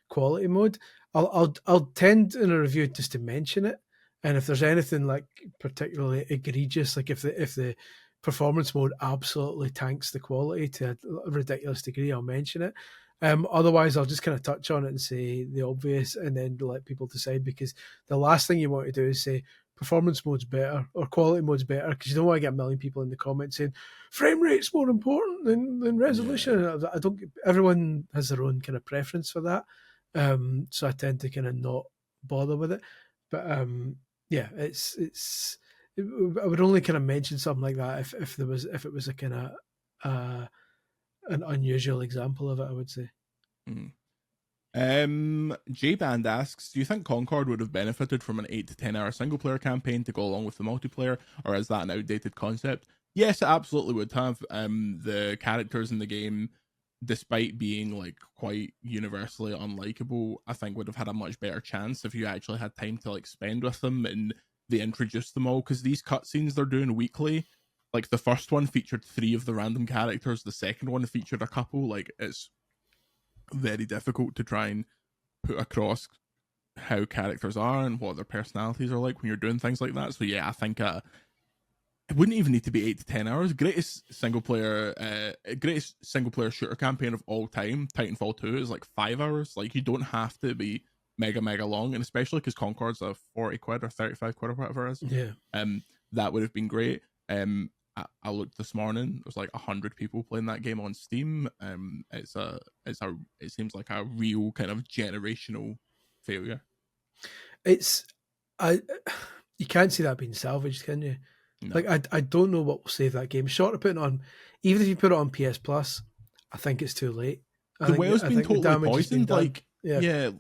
S2: quality mode, I'll tend in a review just to mention it, And if there's anything like particularly egregious, like if the performance mode absolutely tanks the quality to a ridiculous degree, I'll mention it. Otherwise, I'll just kind of touch on it and say the obvious, and then let people decide. Because the last thing you want to do is say performance mode's better or quality mode's better, because you don't want to get a million people in the comments saying frame rate's more important than resolution. Yeah. I don't. Everyone has their own kind of preference for that, so I tend to kind of not bother with it. But yeah, it's. I would only kind of mention something like that if it was a kind of an unusual example of it, I would say.
S1: J Band asks, do you think Concord would have benefited from an 8 to 10 hour single player campaign to go along with the multiplayer, or is that an outdated concept? Yes, it absolutely would have. The characters in the game, despite being like quite universally unlikable, I think would have had a much better chance if you actually had time to like spend with them and they introduced them all, because these cutscenes they're doing weekly, like the first one featured 3 of the random characters, the second one featured a couple. Like, it's very difficult to try and put across how characters are and what their personalities are like when you're doing things like that. So yeah, I think it wouldn't even need to be 8 to 10 hours. Greatest single player shooter campaign of all time, Titanfall 2, is like 5 hours. Like, you don't have to be mega long, and especially because Concord's a 40 quid or 35 quid or whatever it is.
S2: Yeah.
S1: That would have been great. I looked this morning. There's like 100 people playing that game on Steam. It seems like a real kind of generational failure.
S2: You can't see that being salvaged, can you? No. Like, I don't know what will save that game. Short of putting it on, even if you put it on PS Plus, I think it's too late.
S1: The well's been totally poisoned. Like, yeah.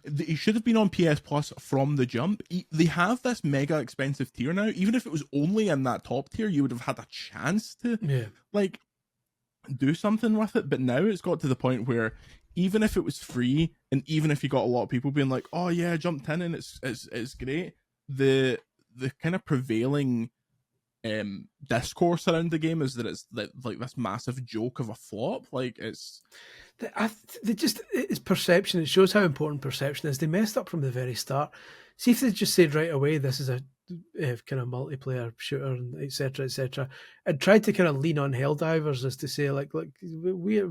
S1: It should have been on PS Plus from the jump. They have this mega expensive tier now. Even if it was only in that top tier, you would have had a chance to like do something with it. But now it's got to the point where even if it was free, and even if you got a lot of people being like, "Oh yeah, I jumped in and it's great," the kind of prevailing discourse around the game is that it's like this massive joke of a flop. Like, it's
S2: perception. It shows how important perception is. They messed up from the very start. See if they just said right away, this is a kind of multiplayer shooter, and etc., and tried to kind of lean on Helldivers as to say, like we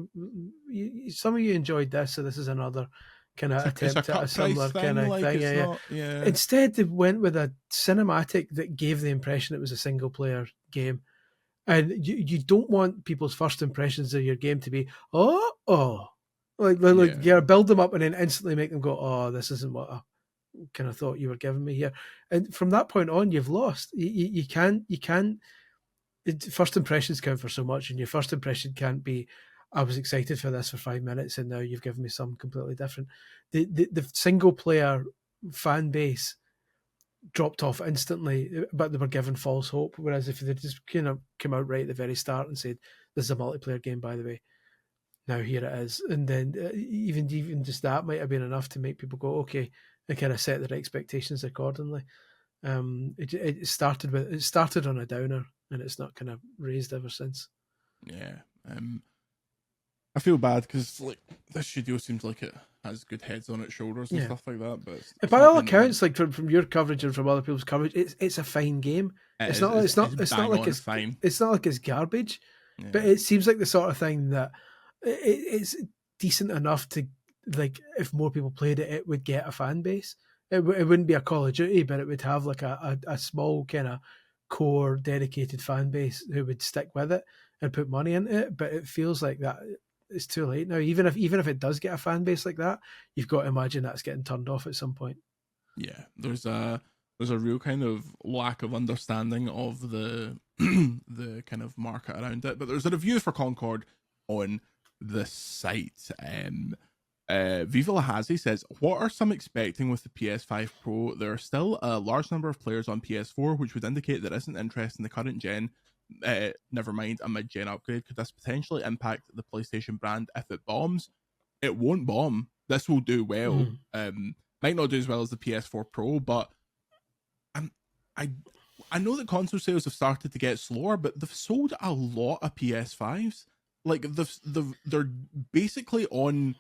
S2: some of you enjoyed this, so this is another kind of attempt at a similar kind of thing. Yeah. Instead, they went with a cinematic that gave the impression it was a single player game. And you don't want people's first impressions of your game to be, build them up and then instantly make them go, oh, this isn't what I kind of thought you were giving me here. And from that point on, you've lost. You can't. First impressions count for so much, and your first impression can't be, I was excited for this for 5 minutes, and now you've given me something completely different. The single player fan base dropped off instantly, but they were given false hope. Whereas if they just kind of come out right at the very start and said, "This is a multiplayer game, by the way. Now here it is," and then even just that might have been enough to make people go, "Okay," and kind of set their expectations accordingly. It started on a downer, and it's not kind of raised ever since.
S1: Yeah. I feel bad because like this studio seems like it has good heads on its shoulders and stuff like that. But
S2: by all accounts, like from your coverage and from other people's coverage, it's a fine game. It's not like it's garbage, but it seems like the sort of thing that it's decent enough to, like, if more people played it, it would get a fan base. It wouldn't be a Call of Duty, but it would have like a small kind of core dedicated fan base who would stick with it and put money into it. But it feels like that it's too late now. Even if it does get a fan base like that, you've got to imagine that's getting turned off at some point.
S1: Yeah, there's a real kind of lack of understanding of the the kind of market around it. But there's a review for Concord on the site. Viva Lahazi says, what are some expecting with the PS5 Pro? There are still a large number of players on PS4, which would indicate there isn't interest in the current gen. Never mind a mid-gen upgrade. Could this potentially impact the PlayStation brand if it bombs? It won't bomb. This will do well. Might not do as well as the PS4 Pro, but I know that console sales have started to get slower, but they've sold a lot of PS5s. Like they're basically on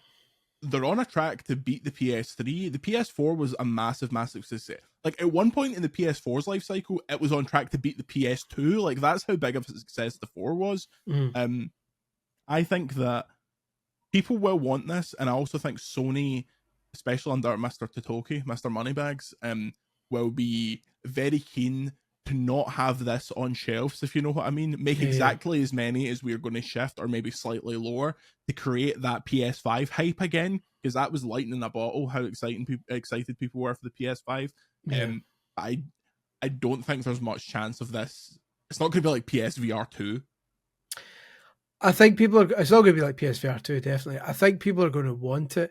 S1: they're on a track to beat the PS3. The PS4 was a massive, massive success. Like at one point in the PS4's life cycle, it was on track to beat the PS2. Like that's how big of a success the 4 was. I think that people will want this, and I also think Sony, especially under Mr. Totoki, Mr. Moneybags, will be very keen to not have this on shelves, if you know what I mean. Make exactly as many as we're going to shift, or maybe slightly lower, to create that PS5 hype again, because that was lightning in a bottle how excited people were for the PS5. I don't think there's much chance of this. It's not going to be like PSVR 2.
S2: I think it's not going to be like PSVR 2, definitely. I think people are going to want it,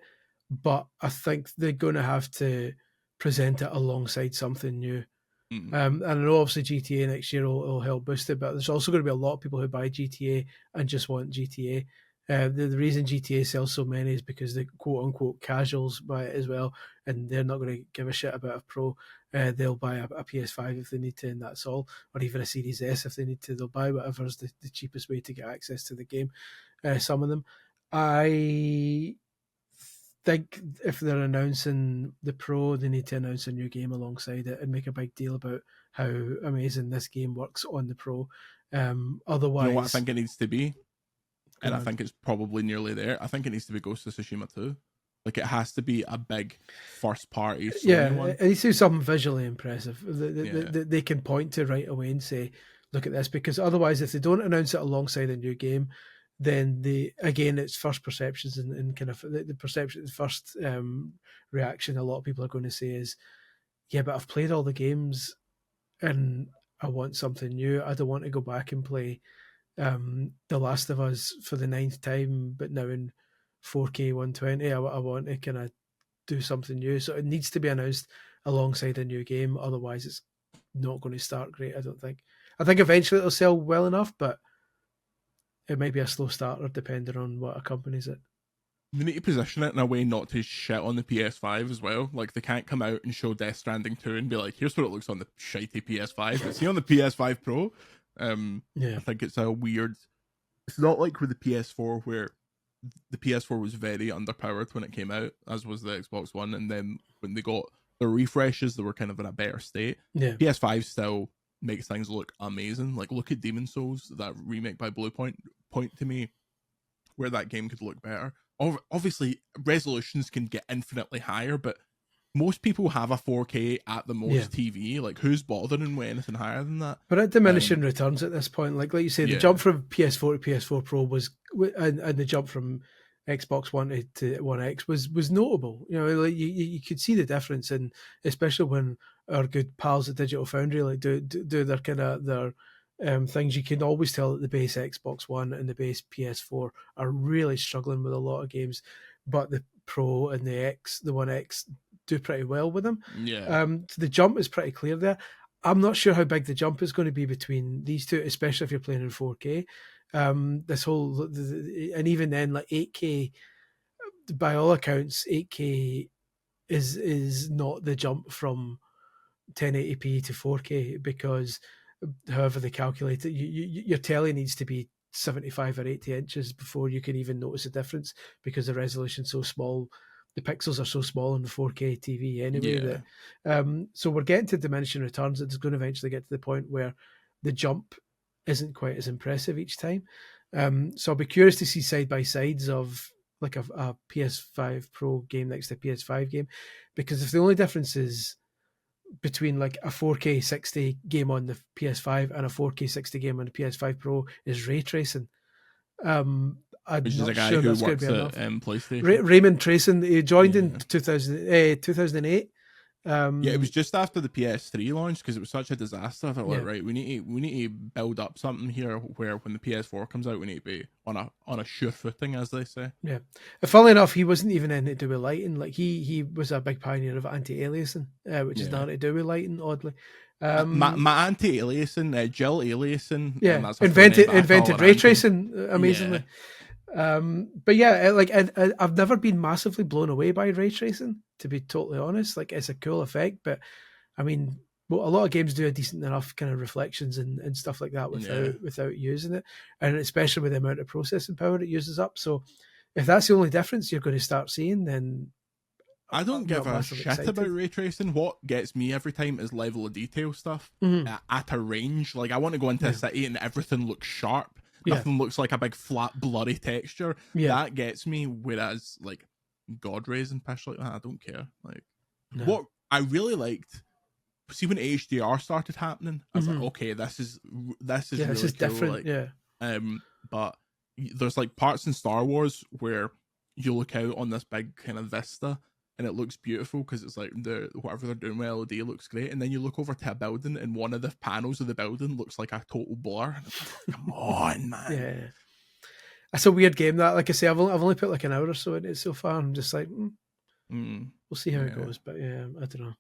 S2: but I think they're going to have to present it alongside something new. And I know obviously GTA next year will help boost it, but there's also going to be a lot of people who buy GTA and just want GTA. The reason GTA sells so many is because the quote-unquote casuals buy it as well, and they're not going to give a shit about a Pro. They'll buy a PS5 if they need to, and that's all, or even a Series S if they need to. They'll buy whatever's the cheapest way to get access to the game. Some of them. I think if they're announcing the Pro, they need to announce a new game alongside it and make a big deal about how amazing this game works on the Pro. Otherwise,
S1: you know what I think it needs to be? And I think it's probably nearly there. I think it needs to be Ghost of Tsushima 2. Like, it has to be a big first-party Sony one.
S2: It needs to be something visually impressive that they can point to right away and say, look at this. Because otherwise, if they don't announce it alongside a new game, then it's first perceptions and kind of the perception, the first reaction a lot of people are going to say is, yeah, but I've played all the games and I want something new. I don't want to go back and play The Last of Us for the 9th time, but now in 4K 120. I want to kind of do something new. So it needs to be announced alongside a new game. Otherwise, it's not going to start great, I don't think. I think eventually it'll sell well enough, but it might be a slow starter depending on what accompanies it.
S1: They need to position it in a way not to shit on the PS5 as well. Like, they can't come out and show Death Stranding 2 and be like, here's what it looks on the shitey PS5. It's here on the PS5 Pro. I think it's a weird... It's not like with the PS4 where the PS4 was very underpowered when it came out, as was the Xbox One, and then when they got the refreshes, they were kind of in a better state. PS5 still makes things look amazing. Like, look at Demon's Souls, that remake by Bluepoint. Point to me where that game could look better. Obviously, resolutions can get infinitely higher, but most people have a 4K at the most TV. Like, who's bothering with anything higher than that?
S2: But at diminishing returns at this point, like you say, the jump from PS4 to PS4 Pro was, and the jump from Xbox One to One X was notable. You know, like you could see the difference, and especially when our good pals at Digital Foundry like do their kind of their things, you can always tell that the base Xbox One and the base PS4 are really struggling with a lot of games, but the Pro and the One X do pretty well with them. So the jump is pretty clear there. I'm not sure how big the jump is going to be between these two, especially if you're playing in 4K. This whole, and even then, like 8K, by all accounts, 8K is not the jump from 1080p to 4K, because however they calculate it, your telly needs to be 75 or 80 inches before you can even notice a difference, because the resolution's so small. The pixels are so small on the 4K TV anyway. That so we're getting to diminishing returns. It's going to eventually get to the point where the jump isn't quite as impressive each time. So I'll be curious to see side by sides of like a PS5 Pro game next to a PS5 game, because if the only difference is between like a 4K 60 game on the PS5 and a 4K 60 game on the PS5 Pro is ray tracing, I'm
S1: Which is
S2: not
S1: a guy
S2: sure
S1: who
S2: that's going
S1: works
S2: to be
S1: at
S2: enough.
S1: PlayStation.
S2: Raymond Tracin, he joined in 2008.
S1: It was just after the PS3 launch, because it was such a disaster. I thought, like, right, we need to build up something here where when the PS4 comes out, we need to be on a sure footing, as they say.
S2: Yeah. Funnily enough, he wasn't even in to do with lighting. Like he was a big pioneer of anti-aliasing, which is nothing to do with lighting, oddly.
S1: My anti-aliasing, Jill aliasing,
S2: invented ray tracing amazingly. But yeah, like I've never been massively blown away by ray tracing, to be totally honest. Like, it's a cool effect, but I mean, a lot of games do a decent enough kind of reflections and stuff like that without using it, and especially with the amount of processing power it uses up. So if that's the only difference you're going to start seeing, then
S1: I don't give a shit
S2: excited
S1: about ray tracing. What gets me every time is level of detail stuff at a range. Like, I want to go into a city and everything looks sharp. Nothing looks like a big flat blurry texture. That gets me. Whereas like God rays and pish like that, I don't care. Like what I really liked. See, when HDR started happening, I was like, okay, this is really
S2: this is
S1: cool.
S2: different.
S1: Like, but there's like parts in Star Wars where you look out on this big kind of vista and it looks beautiful because it's like whatever they're doing with LED looks great, and then you look over to a building and one of the panels of the building looks like a total blur. And it's like, come on, man.
S2: Yeah, it's a weird game. That, like I say, I've only put like an hour or so in it so far. I'm just like, we'll see how it goes. But yeah, I don't know.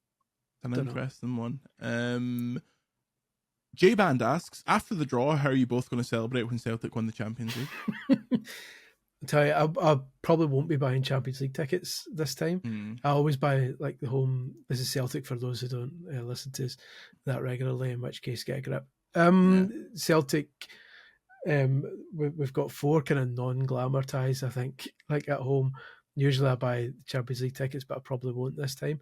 S1: An interesting one. J Band asks, after the draw, how are you both going to celebrate when Celtic won the Champions League?
S2: I'll tell you, I probably won't be buying Champions League tickets this time. I always buy like the home. This is Celtic for those who don't listen to us that regularly, in which case get a grip. Celtic, we've got 4 kind of non-glamour ties, I think, like at home. Usually I buy Champions League tickets, but I probably won't this time.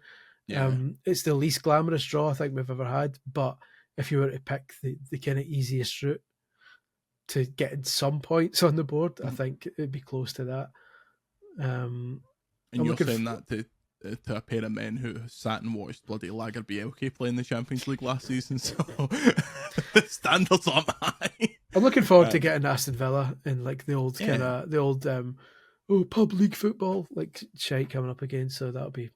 S2: It's the least glamorous draw I think we've ever had, but if you were to pick the kind of easiest route to getting some points on the board, I think it'd be close to that.
S1: And you're saying that to a pair of men who sat and watched bloody Lager Bielke play in the Champions League last season, so the standards aren't high.
S2: I'm looking forward to getting Aston Villa in like the old pub league football like shite coming up again, so that'll be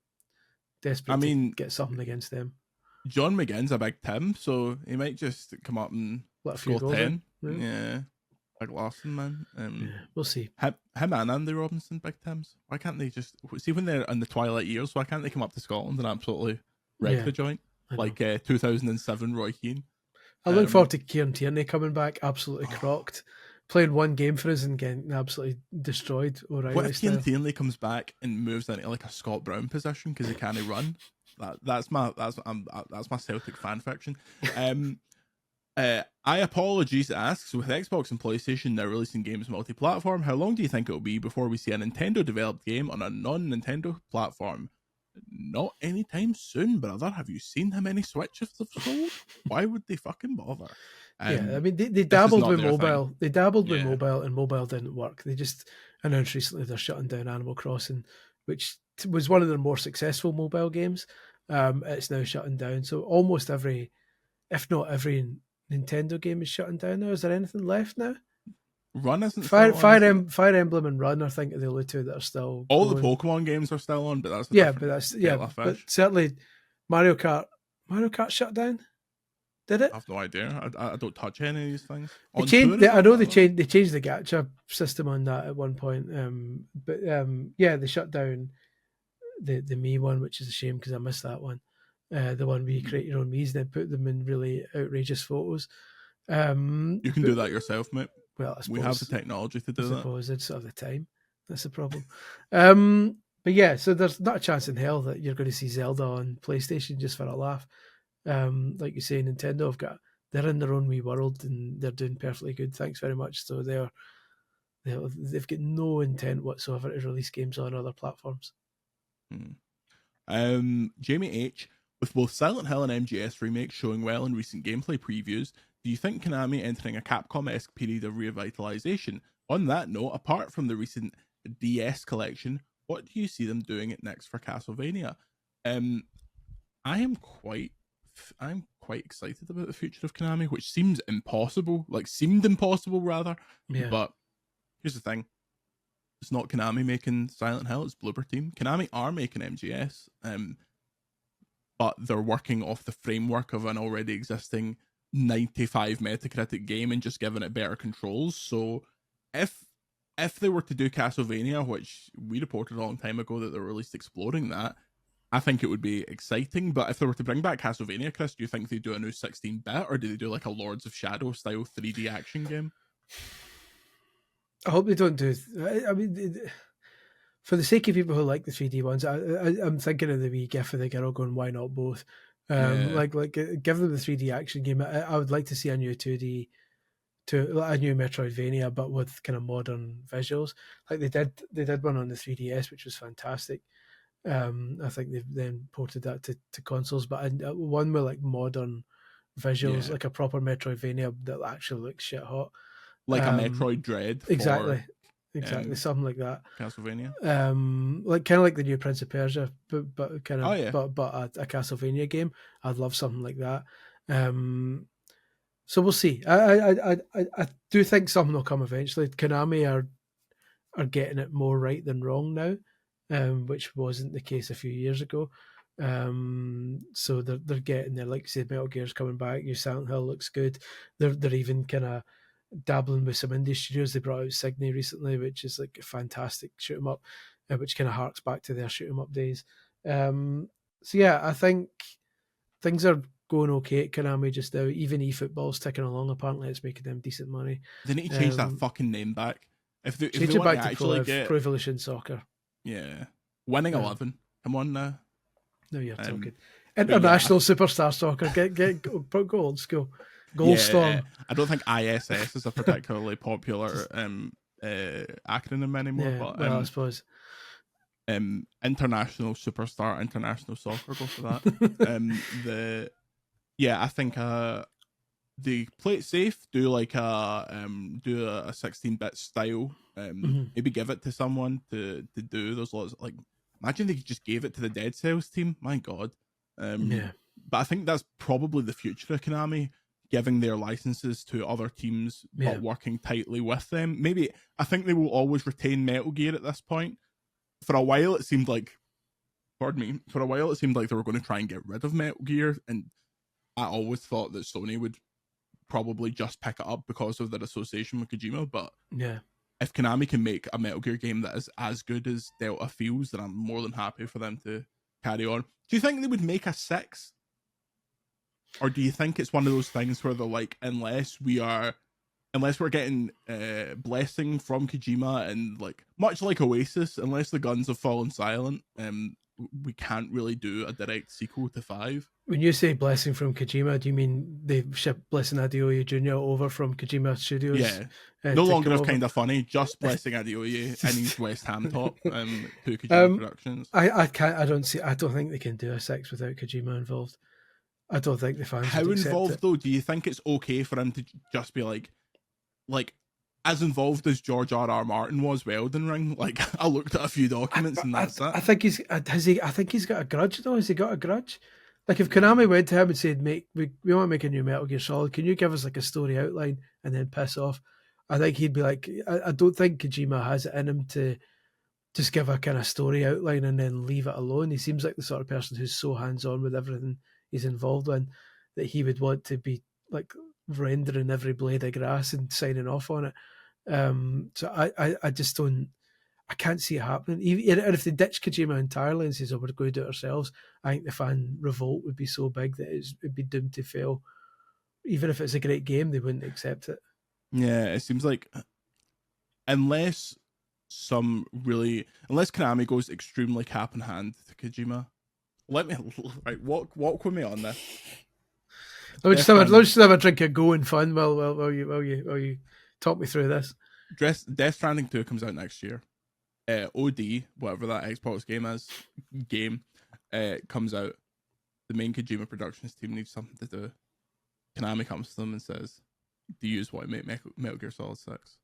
S2: desperate to get something against them.
S1: John McGinn's a big Tim, so he might just come up and score 10. Yeah. Like Larson, man.
S2: We'll see.
S1: Him and Andy Robinson, big Tims. Why can't they just see when they're in the twilight years? Why can't they come up to Scotland and absolutely wreck the joint like 2007 Roy Keane?
S2: I look forward to Kieran Tierney coming back, absolutely crocked, playing one game for us and getting absolutely destroyed.
S1: What if Kieran Tierney comes back and moves into like a Scott Brown position because he can't run? That's my Celtic fan fiction. I apologies asks, with Xbox and PlayStation now releasing games multi-platform, how long do you think it will be before we see a Nintendo developed game on a non-Nintendo platform? Not anytime soon, brother. Have you seen how many Switches they've sold? Why would they fucking bother?
S2: I mean, they dabbled with mobile. Thing. They dabbled with mobile, and mobile didn't work. They just announced recently they're shutting down Animal Crossing, which was one of their more successful mobile games. It's now shutting down. So almost every, if not every, Nintendo game is shutting down now. Is there anything left now?
S1: Run isn't
S2: Fire Emblem and Run, I think, are the only two that are still
S1: all going. The Pokemon games are still on, but that's
S2: but certainly Mario Kart shut down. Did it?
S1: I have no idea. I don't touch any of these things.
S2: They changed the gacha system on that at one point. They shut down the Mii one, which is a shame because I missed that one. The one where you create your own Miis and then put them in really outrageous photos.
S1: You can do that yourself, mate.
S2: Well, I suppose
S1: we have the technology to do that. I suppose
S2: it's sort of the time. That's the problem. But yeah, so there's not a chance in hell that you're going to see Zelda on PlayStation just for a laugh. Like you say, Nintendo they're in their own wee world and they're doing perfectly good. Thanks very much. So they've got no intent whatsoever to release games on other platforms.
S1: Jamie H, with both Silent Hill and MGS remakes showing well in recent gameplay previews, do you think Konami entering a Capcom-esque period of revitalization? On that note, apart from the recent DS collection, what do you see them doing it next for Castlevania? I'm quite excited about the future of Konami, which seemed impossible rather. Yeah. But here's the thing. It's not Konami making Silent Hill, it's Bloober Team. Konami are making MGS, but they're working off the framework of an already existing 95 Metacritic game and just giving it better controls. So if they were to do Castlevania, which we reported a long time ago that they were at least exploring that, I think it would be exciting. But if they were to bring back Castlevania, Chris, do you think they do a new 16-bit or do they do like a Lords of Shadow style 3D action game?
S2: I hope they don't do. I mean, for the sake of people who like the 3D ones, I'm thinking of the wee gif of the girl going, "Why not both?" Like give them the 3D action game. I would like to see a new 2D to a new Metroidvania, but with kind of modern visuals. Like they did one on the 3DS, which was fantastic. I think they've then ported that to consoles, but one with like modern visuals, like a proper Metroidvania that actually looks shit hot,
S1: like a Metroid Dread.
S2: Exactly, something like that.
S1: Castlevania.
S2: Like kind of like the new Prince of Persia, but kind of but a Castlevania game. I'd love something like that. So we'll see. I do think something will come eventually. Konami are getting it more right than wrong now, which wasn't the case a few years ago. So they're getting there. Like I said, Metal Gear's coming back. New Silent Hill looks good. They're even kind of dabbling with some indie studios. They brought out Signy recently, which is like a fantastic shoot 'em up, which kind of harks back to their shoot 'em up days. So yeah, I think things are going okay at Konami just now. Even eFootball's ticking along. Apparently, it's making them decent money.
S1: They need to change that fucking name back. If they
S2: change
S1: want
S2: it back
S1: to actually get
S2: Pro Evolution Soccer.
S1: Yeah, winning 11. Come on now.
S2: No, you're talking international superstar soccer. Get go old school. Goalstorm.
S1: I don't think ISS is a particularly popular acronym anymore.
S2: Yeah,
S1: but
S2: I suppose.
S1: International superstar, international soccer. Go for that. I think they play it safe. Do like a 16-bit style. Maybe give it to someone to do. There's lots of, like, imagine they just gave it to the Dead Cells team. My God. But I think that's probably the future of Konami, giving their licenses to other teams, but working tightly with them. Maybe I think they will always retain Metal Gear at this point. For a while, it seemed like, they were going to try and get rid of Metal Gear, and I always thought that Sony would probably just pick it up because of their association with Kojima. But if Konami can make a Metal Gear game that is as good as Delta feels, then I'm more than happy for them to carry on. Do you think they would make a 6? Or do you think it's one of those things where they're like, unless we're getting blessing from Kojima, and like much like Oasis, unless the guns have fallen silent, we can't really do a direct sequel to 5.
S2: When you say blessing from Kojima, do you mean they shipped Blessing Adeoye Jr. over from Kojima Studios?
S1: Yeah. No longer of Kind of Funny, just Blessing Adeoye in his West Ham top to Kojima Productions.
S2: I don't think they can do a 6 without Kojima involved. I don't think the fans.
S1: How involved though? Do you think it's okay for him to just be like as involved as George R.R. Martin was with Elden Ring? Like, I looked at a few documents and that's it.
S2: I think he's got a grudge though. Has he got a grudge? Like, if Konami went to him and said, we want to make a new Metal Gear Solid, can you give us like a story outline and then piss off? I think he'd be like, I don't think Kojima has it in him to just give a kind of story outline and then leave it alone. He seems like the sort of person who's so hands-on with everything he's involved in that he would want to be like rendering every blade of grass and signing off on it. So I just don't, I can't see it happening. And if they ditch Kojima entirely and says, we're going to do it ourselves, I think the fan revolt would be so big that it'd be doomed to fail. Even if it's a great game, they wouldn't accept it.
S1: Yeah, it seems like unless Konami goes extremely cap in hand to Kojima. Walk with me on this.
S2: Let's just have a drink of Go and Fun while you talk me through this.
S1: Death Stranding 2 comes out next year. OD, whatever that Xbox game comes out. The main Kojima Productions team needs something to do. Konami comes to them and says, do you want to make Metal Gear Solid 6?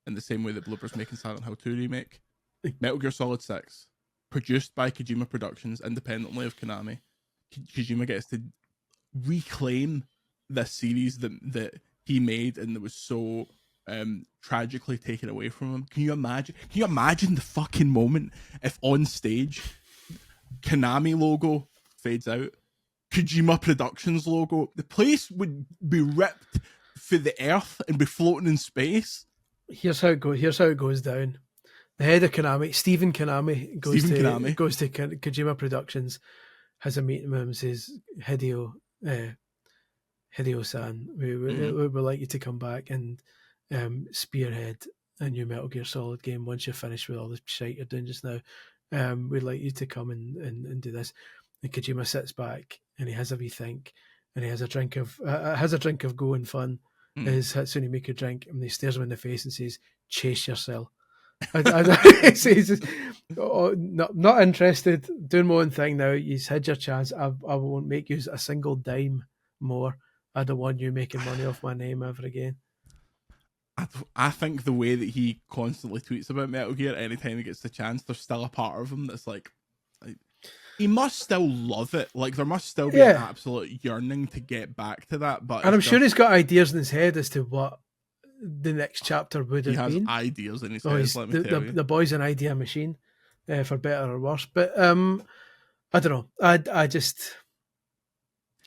S1: In the same way that Blooper's making Silent Hill 2 remake. Metal Gear Solid 6, produced by Kojima Productions, independently of Konami. Kojima gets to reclaim this series that he made and that was so tragically taken away from him. Can you imagine the fucking moment if on stage Konami logo fades out, Kojima Productions logo, the place would be ripped for the earth and be floating in space. Here's how it goes down. The head of Konami, Stephen Konami, goes to Kojima Productions, has a meeting with him and says, Hideo-san, we would like you to come back and spearhead a new Metal Gear Solid game once you're finished with all the shit you're doing just now. We'd like you to come and do this. And Kojima sits back and he has a wee think and he has a drink of Go and Fun
S2: is Hatsune Miku drink, and he stares him in the face and says, "Chase yourself." He says, "Oh, not interested. Doing my own thing now. You've had your chance. I won't make you a single dime more. I don't want you making money off my name ever again."
S1: I think the way that he constantly tweets about Metal Gear anytime he gets the chance, there's still a part of him that's like he must still love it. Like there must still be an absolute yearning to get back to that. But
S2: I'm sure he's got ideas in his head as to what the next chapter would have been.
S1: He has ideas in his head. Let me tell you.
S2: The boy's an idea machine, for better or worse. But I don't know. I just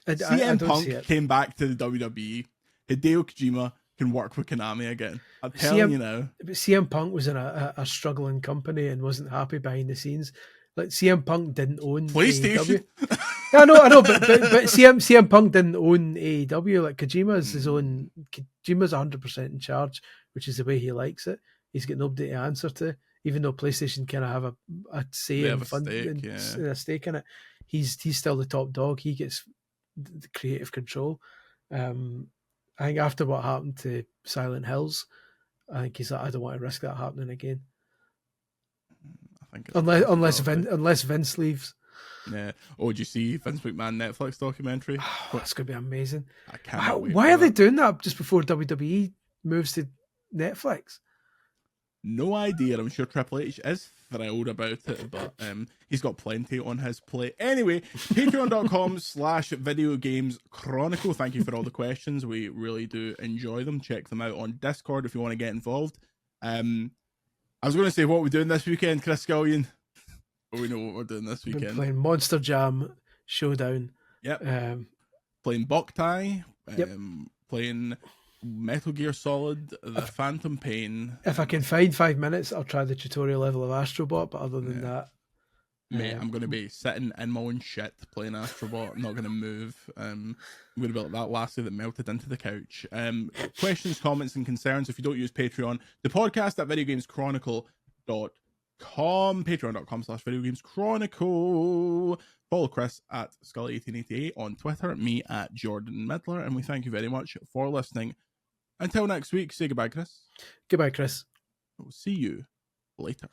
S1: CM Punk came back to the WWE. Hideo Kojima can work with Konami again. I'm telling you now.
S2: But CM Punk was in a struggling company and wasn't happy behind the scenes. Like CM Punk didn't own
S1: PlayStation.
S2: AEW. I know, but CM Punk didn't own AEW. Like Kojima's his own. Kojima's 100% in charge, which is the way he likes it. He's got nobody to answer to, even though PlayStation kind of have a say and a stake in it. He's still the top dog. He gets the creative control. I think after what happened to Silent Hills, I think he's like, I don't want to risk that happening again.
S1: I think
S2: unless Vince leaves.
S1: Yeah. Oh, did you see Vince McMahon Netflix documentary?
S2: Oh, that's going to be amazing.
S1: I can't wait.
S2: Why are they doing that just before WWE moves to Netflix?
S1: No idea. I'm sure Triple H is thrilled about it, but he's got plenty on his plate. Anyway, patreon.com/Video Games Chronicle. Thank you for all the questions. We really do enjoy them. Check them out on Discord if you want to get involved. I was going to say what we're doing this weekend, Chris Scullion. But we know what we're doing this weekend.
S2: Been playing Monster Jam Showdown.
S1: Yep. Playing Boktai.
S2: Yep.
S1: Playing Metal Gear Solid, The Phantom Pain.
S2: If I can find 5 minutes, I'll try the tutorial level of Astrobot, but other than that...
S1: Mate, I'm going to be sitting in my own shit playing Astrobot. I'm not going to move. I'm going to be like that lassie that melted into the couch. Questions, comments, and concerns if you don't use Patreon. The podcast at videogameschronicle.com. Patreon.com/Video Games Chronicle. Follow Chris at Scully1888 on Twitter. Me at Jordan Midler. And we thank you very much for listening. Until next week, say goodbye, Chris.
S2: Goodbye, Chris.
S1: We'll see you later.